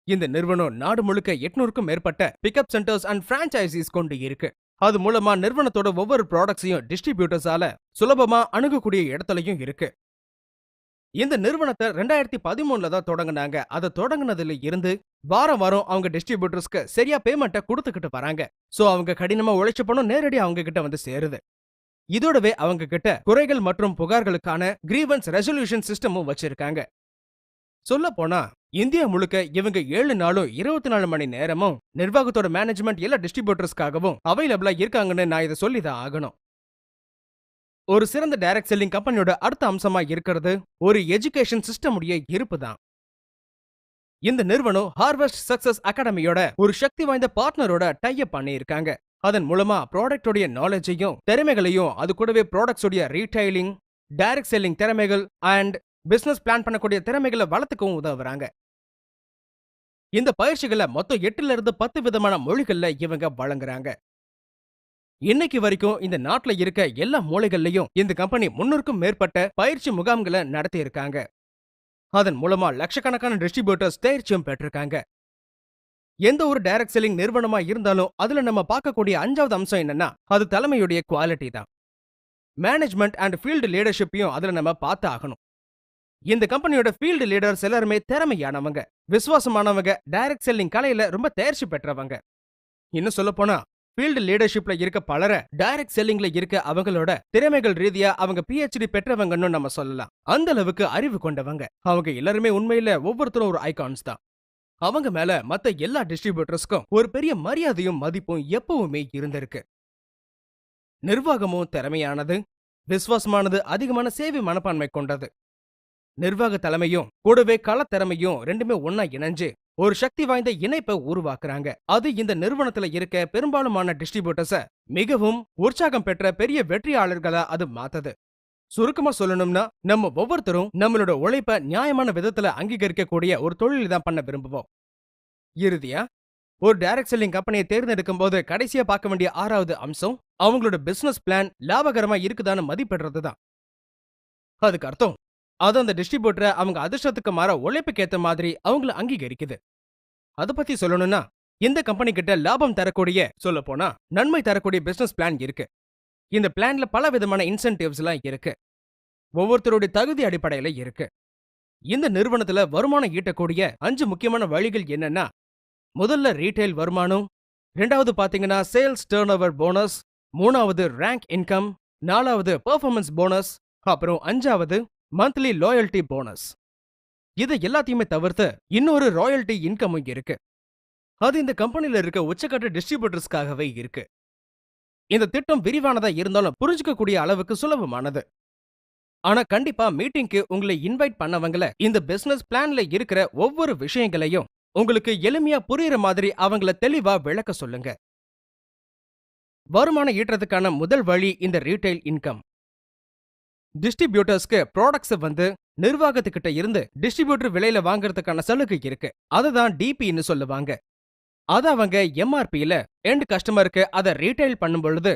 இந்த நிறுவனம் நாடு முழுக்க 800க்கும் மேற்பட்ட பிக்கப் சென்டர்ஸ் அண்ட் பிரான்சைசிஸ் கொண்டு இருக்கு. அது மூலமா நிறுவனத்தோட ஒவ்வொரு ப்ராடக்ட்ஸையும் டிஸ்ட்ரிபியூட்டர்ஸால சுலபமா அணுகக்கூடிய இடத்துலயும் இருக்கு. இந்த நிறுவனத்தை 2013ல தான் தொடங்கினாங்க. அதை தொடங்கினதுல இருந்து வாரம் அவங்க டிஸ்ட்ரிபியூட்டர்ஸ்க்கு சரியா பேமெண்ட்டை கொடுத்துக்கிட்டு வராங்க. சோ அவங்க கடினமா உழைச்ச பணம் நேரடி அவங்க கிட்ட வந்து சேருது. இதோடவே அவங்க கிட்ட குறைகள் மற்றும் புகார்களுக்கான கிரீவன்ஸ் ரெசல்யூஷன் சிஸ்டமும் வச்சிருக்காங்க. சொல்ல போனா இந்தியா முழுக்க இவங்க 7 நாளும் 24 மணி நேரமும் நிர்வாகத்தோட மேனேஜ்மெண்ட் எல்லா டிஸ்ட்ரிபியூட்டர்ஸ்க்காகவும் அவைலபிளா இருக்காங்கன்னு நான் இதை சொல்லிதான் ஆகணும். ஒரு சிறந்த டைரக்ட் செல்லிங் கம்பெனியோட அடுத்த அம்சமா இருக்கிறது ஒரு எஜுகேஷன் சிஸ்டம் உடைய இருப்பு தான். இந்த நிறுவனம் ஹார்வெஸ்ட் சக்சஸ் அகாடமியோட ஒரு சக்தி வாய்ந்த பார்ட்னரோட டை அப் பண்ணி இருக்காங்க. அதன் மூலமா ப்ராடக்டோட நாலேஜையும் திறமைகளையும், அது கூடவே ப்ராடக்ட்ஸோட ரீட்டைலிங், டைரக்ட் செல்லிங் திறமைகள் அண்ட் பிசினஸ் பிளான் பண்ணக்கூடிய திறமைகளை வளர்த்துக்கவும் உதவுறாங்க. இந்த பயிற்சிகளை மொத்தம் 8ல இருந்து 10 விதமான மொழிகள்ல இவங்க வழங்குறாங்க. இன்னைக்கு வரைக்கும் இந்த நாட்டுல இருக்க எல்லா மூலைகள்லயும் இந்த கம்பெனி 300க்கும் மேற்பட்ட பயிற்சி முகாம்களை நடத்தி இருக்காங்க. அதன் மூலமா லட்சக்கணக்கான டிஸ்ட்ரிபியூட்டர்ஸ் தேர்ச்சியும் பெற்றிருக்காங்க. எந்த ஒரு டைரக்ட் செல்லிங் நிறுவனமா இருந்தாலும் அதுல நம்ம பார்க்கக்கூடிய 5வது அம்சம் என்னன்னா அது தலைமையுடைய குவாலிட்டி தான். மேனேஜ்மெண்ட் அண்ட் ஃபீல்டு லீடர்ஷிப்பையும் அதுல நம்ம பார்த்து ஆகணும். இந்த கம்பெனியோட ஃபீல்டு லீடர்ஸ் எல்லாருமே திறமையானவங்க, விசுவாசமானவங்க, டைரக்ட் செல்லிங் கலையில ரொம்ப தேர்ச்சி பெற்றவங்க. இன்னும் சொல்ல போனா ஃபீல்டு லீடர்ஷிப்ல இருக்க பலரை டைரக்ட் செல்லிங்ல இருக்க அவங்களோட திறமைகள் ரீதியா அவங்க PhD பெற்றவங்கன்னு நம்ம சொல்லலாம். அந்த அளவுக்கு அறிவு கொண்டவங்க. அவங்க எல்லாருமே உண்மையில ஒவ்வொருத்தரும் ஒரு ஐகான்ஸ் தான். அவங்க மேல மத்த எல்லா டிஸ்ட்ரிபியூட்டர்ஸ்க்கும் ஒரு பெரிய மரியாதையும் மதிப்பும் எப்பவுமே இருந்திருக்கு. நிர்வாகமும் திறமையானது, விசுவாசமானது, அதிகமான சேவை மனப்பான்மை கொண்டது. நிர்வாக தலைமையும் கூடவே கள திறமையும் ரெண்டுமே ஒன்னா இணைஞ்சு ஒரு சக்தி வாய்ந்த இணைப்பை உருவாக்குறாங்க. அது இந்த நிறுவனத்துல இருக்க பெரும்பாலுமான டிஸ்ட்ரிபியூட்டர்ஸ மிகவும் உற்சாகம் பெற்ற பெரிய வெற்றியாளர்களா அது மாத்தது. சுருக்கமா சொல்லணும்னா நம்ம ஒவ்வொருத்தரும் நம்மளோட உழைப்ப நியாயமான விதத்துல அங்கீகரிக்கக்கூடிய ஒரு தொழில் தான் பண்ண விரும்புவோம். இறுதியா ஒரு டைரக்ட் செல்லிங் கம்பெனியை தேர்ந்தெடுக்கும் போது கடைசியா பார்க்க வேண்டிய 6வது அம்சம் அவங்களோட பிசினஸ் பிளான் லாபகரமா இருக்குதான்னு மதிப்பிடுறது தான். அதுக்கு அர்த்தம் அது அந்த டிஸ்ட்ரிபியூட்டரை அவங்க அதிர்ஷ்டத்துக்கு மாற உழைப்புக்கு ஏத்த மாதிரி அவங்கள அங்கீகரிக்குது. அதை பத்தி சொல்லணும்னா இந்த கம்பெனி கிட்ட லாபம் தரக்கூடிய, சொல்ல போனா நன்மை தரக்கூடிய பிசினஸ் பிளான் இருக்கு. இந்த பிளான்ல பல விதமான இன்சென்டிவ்ஸ் எல்லாம் இருக்கு. ஒவ்வொருத்தருடைய தகுதி அடிப்படையில இருக்கு. இந்த நிறுவனத்துல வருமானம் ஈட்டக்கூடிய 5 முக்கியமான வழிகள் என்னன்னா, முதல்ல ரீட்டைல் வருமானம், 2வது பாத்தீங்கன்னா சேல்ஸ் டர்ன் ஓவர் போனஸ், 3வது ரேங்க் இன்கம், 4வது பெர்ஃபார்மன்ஸ் போனஸ், அப்புறம் 5வது மந்த்லி லாயல்டி போனஸ். இது எல்லாத்தையுமே தவிர்த்து இன்னொரு ராயல்டி இன்கமும் இருக்கு. அது இந்த கம்பெனில இருக்க உச்சக்கட்ட டிஸ்ட்ரிபியூட்டர்ஸ்க்காகவே இருக்கு. இந்த திட்டம் விரிவானதா இருந்தாலும் புரிஞ்சுக்கக்கூடிய அளவுக்கு சுலபமானது. ஆனா கண்டிப்பா மீட்டிங்க்கு உங்களை இன்வைட் பண்ணவங்கள இந்த பிசினஸ் பிளான்ல இருக்கிற ஒவ்வொரு விஷயங்களையும் உங்களுக்கு எளிமையா புரியுற மாதிரி அவங்கள தெளிவா விளக்க சொல்லுங்க. வருமானம் ஈட்டுறதுக்கான முதல் வழி இந்த ரீட்டைல் இன்கம். டிஸ்ட்ரிபியூட்டர்ஸ்க்கு ப்ராடக்ட்ஸ் வந்து நிர்வாகத்துக்கிட்ட இருந்து டிஸ்ட்ரிபியூட்டர் விலையில வாங்குறதுக்கான சலுகை இருக்கு. அதுதான் டிபின்னு சொல்லுவாங்க. அத அவங்க MRPல எண்ட் கஸ்டமருக்கு அதை ரீட்டைல் பண்ணும் பொழுது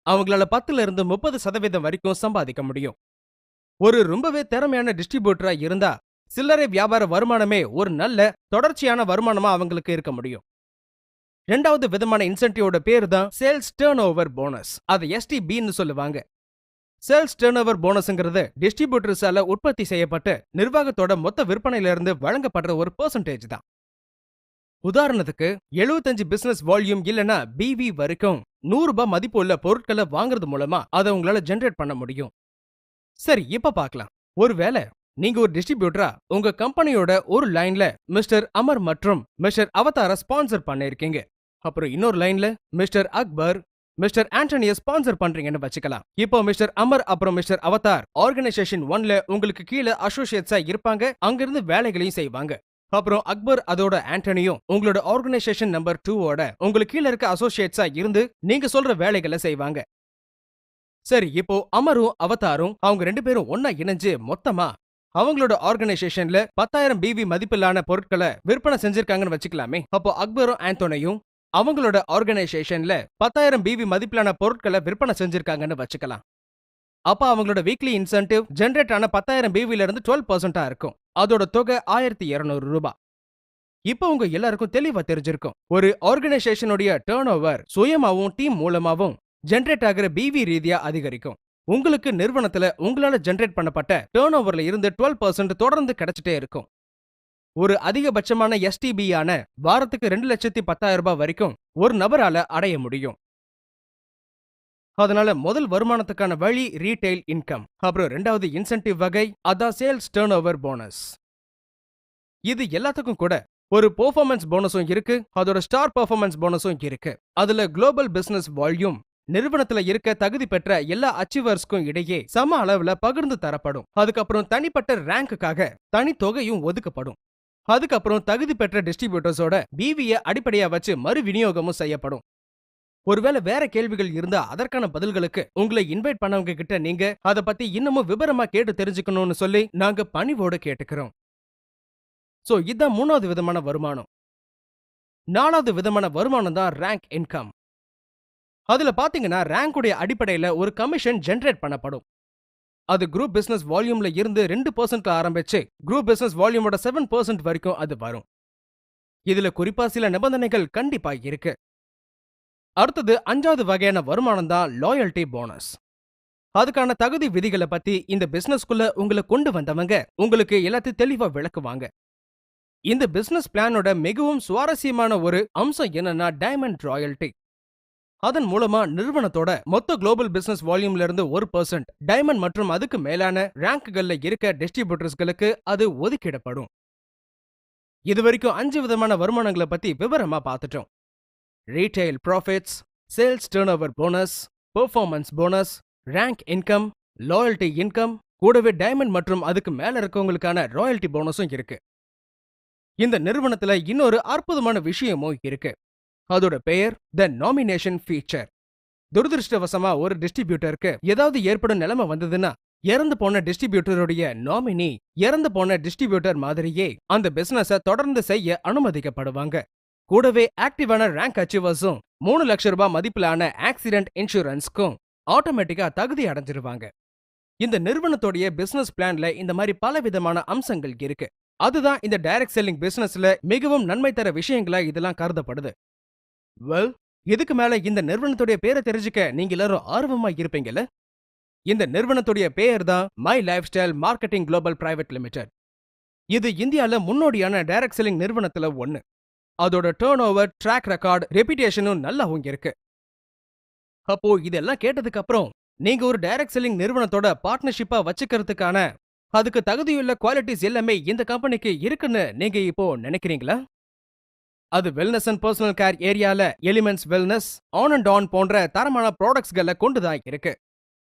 அவங்களால 10ல இருந்து 30% வரைக்கும் சம்பாதிக்க முடியும். ஒரு ரொம்பவே திறமையான டிஸ்ட்ரிபியூட்டரா இருந்தா சில்லறை வியாபார வருமானமே ஒரு நல்ல தொடர்ச்சியான வருமானமா அவங்களுக்கு இருக்க முடியும். 2வது விதமான இன்சென்டிவோட பேரு தான் சேல்ஸ் டர்ன் ஓவர் போனஸ். அதை STBன்னு சொல்லுவாங்க. சேல்ஸ் டர்ன் ஓவர் போனஸ்ங்கிறது டிஸ்ட்ரிபியூட்டர்ஸால உற்பத்தி செய்யப்பட்டு நிர்வாகத்தோட மொத்த விற்பனையில இருந்து வழங்கப்படுற ஒரு பெர்சன்டேஜ் தான். உதாரணத்துக்கு 75 பிசினஸ் வால்யூம் இல்லனா BV வரைக்கும் ₹100 மதிப்பு உள்ள பொருட்களை வாங்குறது மூலமா அதை உங்களால ஜெனரேட் பண்ண முடியும். சரி, இப்ப பார்க்கலாம். ஒருவேளை நீங்க ஒரு டிஸ்ட்ரிபியூட்டரா உங்க கம்பெனியோட ஒரு லைன்ல மிஸ்டர் அமர் மற்றும் மிஸ்டர் அவதார ஸ்பான்சர் பண்ணிருக்கீங்க. அப்புறம் இன்னொரு லைன்ல மிஸ்டர் அக்பர், மிஸ்டர் ஆண்டனிய ஸ்பான்சர் பண்றீங்கன்னு வச்சுக்கலாம். இப்போ மிஸ்டர் அமர் அப்புறம் மிஸ்டர் அவதார் ஆர்கனைசேஷன் 1ல உங்களுக்கு கீழே அசோசியேட்ஸா இருப்பாங்க. அங்கிருந்து வேலைகளையும் செய்வாங்க. அப்புறம் அக்பர் அதோட ஆண்டனியும் உங்களோட ஆர்கனைசேஷன் நம்பர் 2ஓட உங்களுக்கு கீழே இருக்க அசோசியேட்ஸா இருந்து நீங்க சொல்ற வேலைகளை செய்வாங்க. சரி, இப்போ அமரும் அவதாரும் அவங்க 2 பேரும் ஒன்னா இணைஞ்சு மொத்தமா அவங்களோட ஆர்கனைசேஷன்ல 10,000 BV மதிப்பிலான பொருட்களை விற்பனை செஞ்சிருக்காங்கன்னு வச்சுக்கலாமே. அப்போ அக்பரும் ஆண்டோனியும் அவங்களோட ஆர்கனைசேஷன்ல 10,000 BV மதிப்பிலான பொருட்களை விற்பனை செஞ்சிருக்காங்கன்னு வச்சுக்கலாம். அப்ப அவங்களோட வீக்லி இன்சென்டிவ் ஜெனரேட் ஆன 10,000 BVல இருந்து 12% இருக்கும். அதோட தொகை ₹1,200. இப்போ உங்க எல்லாருக்கும் தெளிவா தெரிஞ்சிருக்கும், ஒரு ஆர்கனைசேஷனுடைய டர்ன் ஓவர் சுயமாவும் டீம் மூலமாவும் ஜெனரேட் ஆகிற BV ரீதியா அதிகரிக்கும். உங்களுக்கு நிறுவனத்துல உங்களால ஜெனரேட் பண்ணப்பட்ட டர்ன் ஓவர்ல இருந்து 12% தொடர்ந்து கிடைச்சிட்டே இருக்கும். ஒரு அதிகபட்சமான STB ஆன வாரத்துக்கு ₹2,10,000 வரைக்கும் ஒரு நபரால அடைய முடியும். அதனால முதல் வருமானத்துக்கான வழி ரீட்டைல் இன்கம். அப்புறம் 2வது இன்சென்டிவ் வகை அதான் சேல்ஸ் டர்ன் ஓவர் போனஸ். இது எல்லாத்துக்கும் கூட ஒரு பெர்ஃபார்மன்ஸ் போனஸும் இருக்கு. அதோட ஸ்டார் பெர்ஃபார்மன்ஸ் போனஸும் இருக்கு. அதுல குளோபல் பிசினஸ் வால்யூம் நிறுவனத்துல இருக்க தகுதி பெற்ற எல்லா அச்சீவர்ஸ்க்கும் இடையே சம அளவுல பகிர்ந்து தரப்படும். அதுக்கப்புறம் தனிப்பட்ட ரேங்குக்காக தனி தொகையும் ஒதுக்கப்படும். அதுக்கப்புறம் தகுதி பெற்ற டிஸ்ட்ரிபியூட்டர்ஸோட BVய அடிப்படையா வச்சு மறு விநியோகமும் செய்யப்படும். ஒருவேளை வேற கேள்விகள் இருந்தா அதற்கான பதில்களுக்கு உங்களை இன்வைட் பண்ணவங்க கிட்ட நீங்க அதை பத்தி இன்னமும் விவரமா கேட்டு தெரிஞ்சுக்கணும்னு சொல்லி நாங்க பணிவோட கேட்டுக்கிறோம். சோ இதான் 3வது விதமான வருமானம். 4வது விதமான வருமானம் தான் ரேங்க் இன்கம். அதுல பாத்தீங்கன்னா ரேங்க் உடைய அடிப்படையில ஒரு கமிஷன் ஜெனரேட் பண்ணப்படும். அது குரூப் பிசினஸ் வால்யூம்ல இருந்து 2% ஆரம்பிச்சு குரூப் பிசினஸ் வால்யூமோட 7% வரைக்கும் அது வரும். இதுல குறிப்பா சில நிபந்தனைகள் கண்டிப்பா இருக்கு. அடுத்தது 5வது வகையான வருமானம் தான் லாயல்டி போனஸ். அதுக்கான தகுதி விதிகளை பத்தி இந்த பிசினஸ்க்குள்ள உங்களை கொண்டு வந்தவங்க உங்களுக்கு எல்லாத்தையும் தெளிவா விளக்குவாங்க. இந்த பிசினஸ் பிளானோட மிகவும் சுவாரஸ்யமான ஒரு அம்சம் என்னன்னா டைமண்ட் ராயல்டி. அதன் மூலமா நிறுவனத்தோட மொத்த குளோபல் பிசினஸ் வால்யூம்ல இருந்து 1% டைமண்ட் மற்றும் அதுக்கு மேலான ரேங்க்குகள்ல இருக்க டிஸ்ட்ரிபியூட்டர்ஸ்களுக்கு அது ஒதுக்கிடப்படும். இதுவரைக்கும் 5 விதமான வருமானங்களை பத்தி விவரமா பார்த்துட்டோம். Retail profits, sales turnover bonus, performance bonus, rank income, loyalty income, கூடவே டைமண்ட் மற்றும் அதுக்கு மேல இருக்கவங்களுக்கான ராயல்டி போனஸும் இருக்கு. இந்த நிறுவனத்துல இன்னொரு அற்புதமான விஷயமும் இருக்கு. அதோட பெயர் த நாமினேஷன் ஃபீச்சர். துரதிருஷ்டவசமா ஒரு டிஸ்ட்ரிபியூட்டருக்கு ஏதாவது ஏற்படும் நிலைமை வந்ததுன்னா இறந்து போன டிஸ்ட்ரிபியூட்டருடைய நாமினி இறந்து போன டிஸ்ட்ரிபியூட்டர் மாதிரியே அந்த பிசினஸ தொடர்ந்து செய்ய அனுமதிக்கப்படுவாங்க. கூடவே ஆக்டிவான ரேங்க் அச்சீவர்ஸும் 3 லட்சம் ரூபாய் மதிப்பிலான ஆக்சிடென்ட் இன்சூரன்ஸ்க்கும் ஆட்டோமேட்டிக்கா தகுதி அடைஞ்சிருவாங்க. இந்த நிறுவனத்தோடைய பிசினஸ் பிளான்ல இந்த மாதிரி பல விதமான அம்சங்கள் இருக்கு. அதுதான் இந்த டைரக்ட் செல்லிங் பிசினஸ்ல மிகவும் நன்மை தர விஷயங்களா இதெல்லாம் கருதப்படுது. வெல், இதுக்கு மேல இந்த நிறுவனத்துடைய பேரை தெரிஞ்சுக்க நீங்க எல்லாரும் ஆர்வமா இருப்பீங்கல்ல? இந்த நிறுவனத்துடைய பெயர் தான் my life style marketing global private limited. இது இந்தியால முன்னோடியான டைரக்ட் செல்லிங் நிறுவனத்துல ஒன்னு. அதோட டர்ன் ஓவர், ட்ராக் ரெக்கார்ட், ரெபியூட்டேஷனும் நல்லாவும் இருக்கு. அப்போ இதெல்லாம் கேட்டதுக்கு அப்புறம் நீங்க ஒரு டைரக்ட் செல்லிங் நிறுவனத்தோட பார்ட்னர்ஷிப்பா வச்சுக்கிறதுக்கான அதுக்கு தகுதியுள்ள குவாலிட்டிஸ் எல்லாமே இந்த கம்பெனிக்கு இருக்குன்னு நீங்க இப்போ நினைக்கிறீங்களா? அது வெல்னஸ் அண்ட் பர்சனல் கேர் ஏரியால elements wellness, on and on போன்ற தரமான ப்ராடக்ட்ஸ்களை கொண்டுதான் இருக்கு.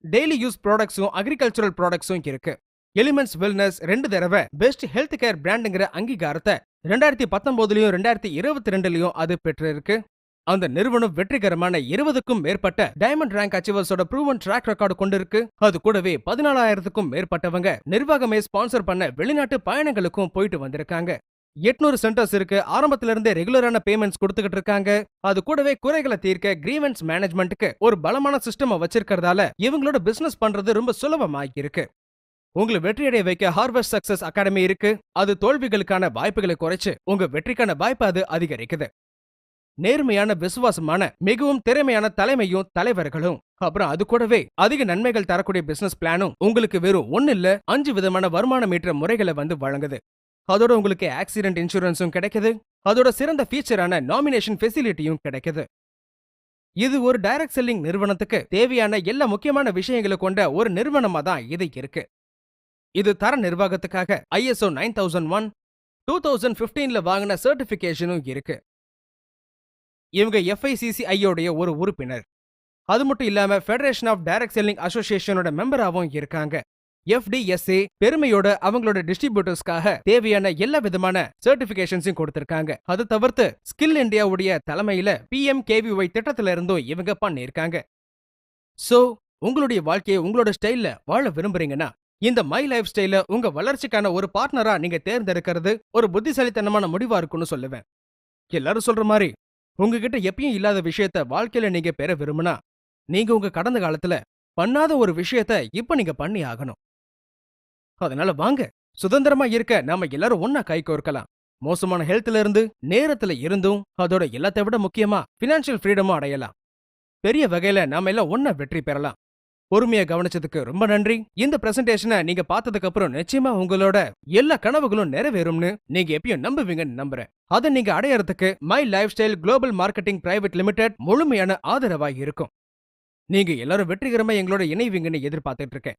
டெய்லி யூஸ் ப்ராடக்ட்ஸும் அக்ரிகல்ச்சரல் ப்ராடக்ட்ஸும் இருக்கு. எலிமெண்ட்ஸ் வெல்னஸ் 2 தடவை பெஸ்ட் ஹெல்த் கேர் பிராண்டுங்கிற அங்கீகாரத்தை 2019லயும் 2022லயும் அது பெற்றிருக்கு. அந்த நிறுவனம் வெற்றிகரமான 20க்கும் மேற்பட்ட டைமண்ட் ரேங்க் அச்சீவர்ஸோட ப்ரூவன் ட்ராக் ரெக்கார்டு கொண்டிருக்கு. அது கூடவே 14,000க்கும் மேற்பட்டவங்க நிர்வாகமே ஸ்பான்சர் பண்ண வெளிநாட்டு பயணங்களுக்கும் போயிட்டு வந்திருக்காங்க. 800 சென்டர்ஸ் இருக்கு. ஆரம்பத்துல இருந்தே ரெகுலரான பேமெண்ட்ஸ் கொடுத்துக்கிட்டு இருக்காங்க. அது கூடவே குறைகளை தீர்க்க கிரீவன்ஸ் மேனேஜ்மெண்ட்டுக்கு ஒரு பலமான சிஸ்டம் வச்சிருக்கிறதால இவங்களோட பிசினஸ் பண்றது ரொம்ப சுலபமா இருக்கு. உங்களை வெற்றியடைய வைக்க ஹார்வெஸ்ட் சக்சஸ் அகாடமி இருக்கு. அது தோல்விகளுக்கான வாய்ப்புகளை குறைச்சு உங்க வெற்றிக்கான வாய்ப்பை அது அதிகரிக்குது. நேர்மையான, விசுவாசமான, மிகவும் திறமையான தலைமையும் தலைவர்களும், அப்புறம் அது கூடவே அதிக நன்மைகள் தரக்கூடிய பிசினஸ் பிளானும் உங்களுக்கு வெறும் 1 இல்ல 5 விதமான வருமானம் ஈற்ற முறைகளை வழங்குது. அதோட உங்களுக்கு ஆக்சிடென்ட் இன்சூரன்ஸும் கிடைக்குது. அதோட சிறந்த ஃபீச்சரான நாமினேஷன் ஃபெசிலிட்டியும் கிடைக்குது. இது ஒரு டைரக்ட் செல்லிங் நிறுவனத்துக்கு தேவையான எல்லா முக்கியமான விஷயங்களை கொண்ட ஒரு நிறுவனமா தான் இது இருக்கு. இது தர நிர்வாகத்துக்காக ISO 9001 2015ல வாங்கின சர்டிபிகேஷனும் இருக்கு. இவங்க FICCI யோடைய ஒரு உறுப்பினர். அது மட்டும் இல்லாம ஃபெடரேஷன் ஆஃப் டைரக்ட் செல்லிங் அசோசியேஷனோட மெம்பராவும் இருக்காங்க. FDSA பெருமையோட அவங்களோட டிஸ்ட்ரிபியூட்டர்ஸ்க்காக தேவையான எல்லா விதமான சர்டிபிகேஷன்ஸையும் கொடுத்திருக்காங்க. அது தவிர்த்து ஸ்கில் இந்தியாவுடைய தலைமையில PMKVY திட்டத்துல இருந்தும் இவங்க பண்ணிருக்காங்க. சோ உங்களுடைய வாழ்க்கையை உங்களோட ஸ்டைல்ல வாழ விரும்புறீங்கன்னா இந்த மை லைஃப் ஸ்டைல உங்க வளர்ச்சிக்கான ஒரு பார்ட்னரா நீங்க தேர்ந்தெடுக்கிறது ஒரு புத்திசாலித்தனமான முடிவா இருக்குன்னு சொல்லுவேன். எல்லாரும் சொல்ற மாதிரி உங்ககிட்ட எப்பயும் இல்லாத விஷயத்த வாழ்க்கையில நீங்க பெற விரும்புனா நீங்க உங்க கடந்த காலத்துல பண்ணாத ஒரு விஷயத்த இப்ப நீங்க பண்ணி ஆகணும். அதனால வாங்க, சுதந்திரமா இருக்க நாம எல்லாரும் ஒன்னா கை கோர்க்கலாம். மோசமான ஹெல்த்ல இருந்து, நேரத்துல இருந்தும், அதோட எல்லாத்தை விட முக்கியமா பினான்சியல் ஃப்ரீடமும் அடையலாம். பெரிய வகையில நாம எல்லாம் ஒன்னா வெற்றி பெறலாம். பொறுமையா கவனிச்சதுக்கு ரொம்ப நன்றி. இந்த பிரசன்டேஷனை நீங்க பார்த்ததுக்கு அப்புறம் நிச்சயமா உங்களோட எல்லா கனவுகளும் நிறைவேறும்னு நீங்க எப்பயும் நம்புவீங்கன்னு நம்புறேன். அதை நீங்க அடையறதுக்கு my life style global marketing private limited முழுமையான ஆதரவா இருக்கும். நீங்க எல்லாரும் வெற்றிகரமா எங்களோட இணைவீங்கன்னு எதிர்பார்த்துட்டு இருக்கேன்.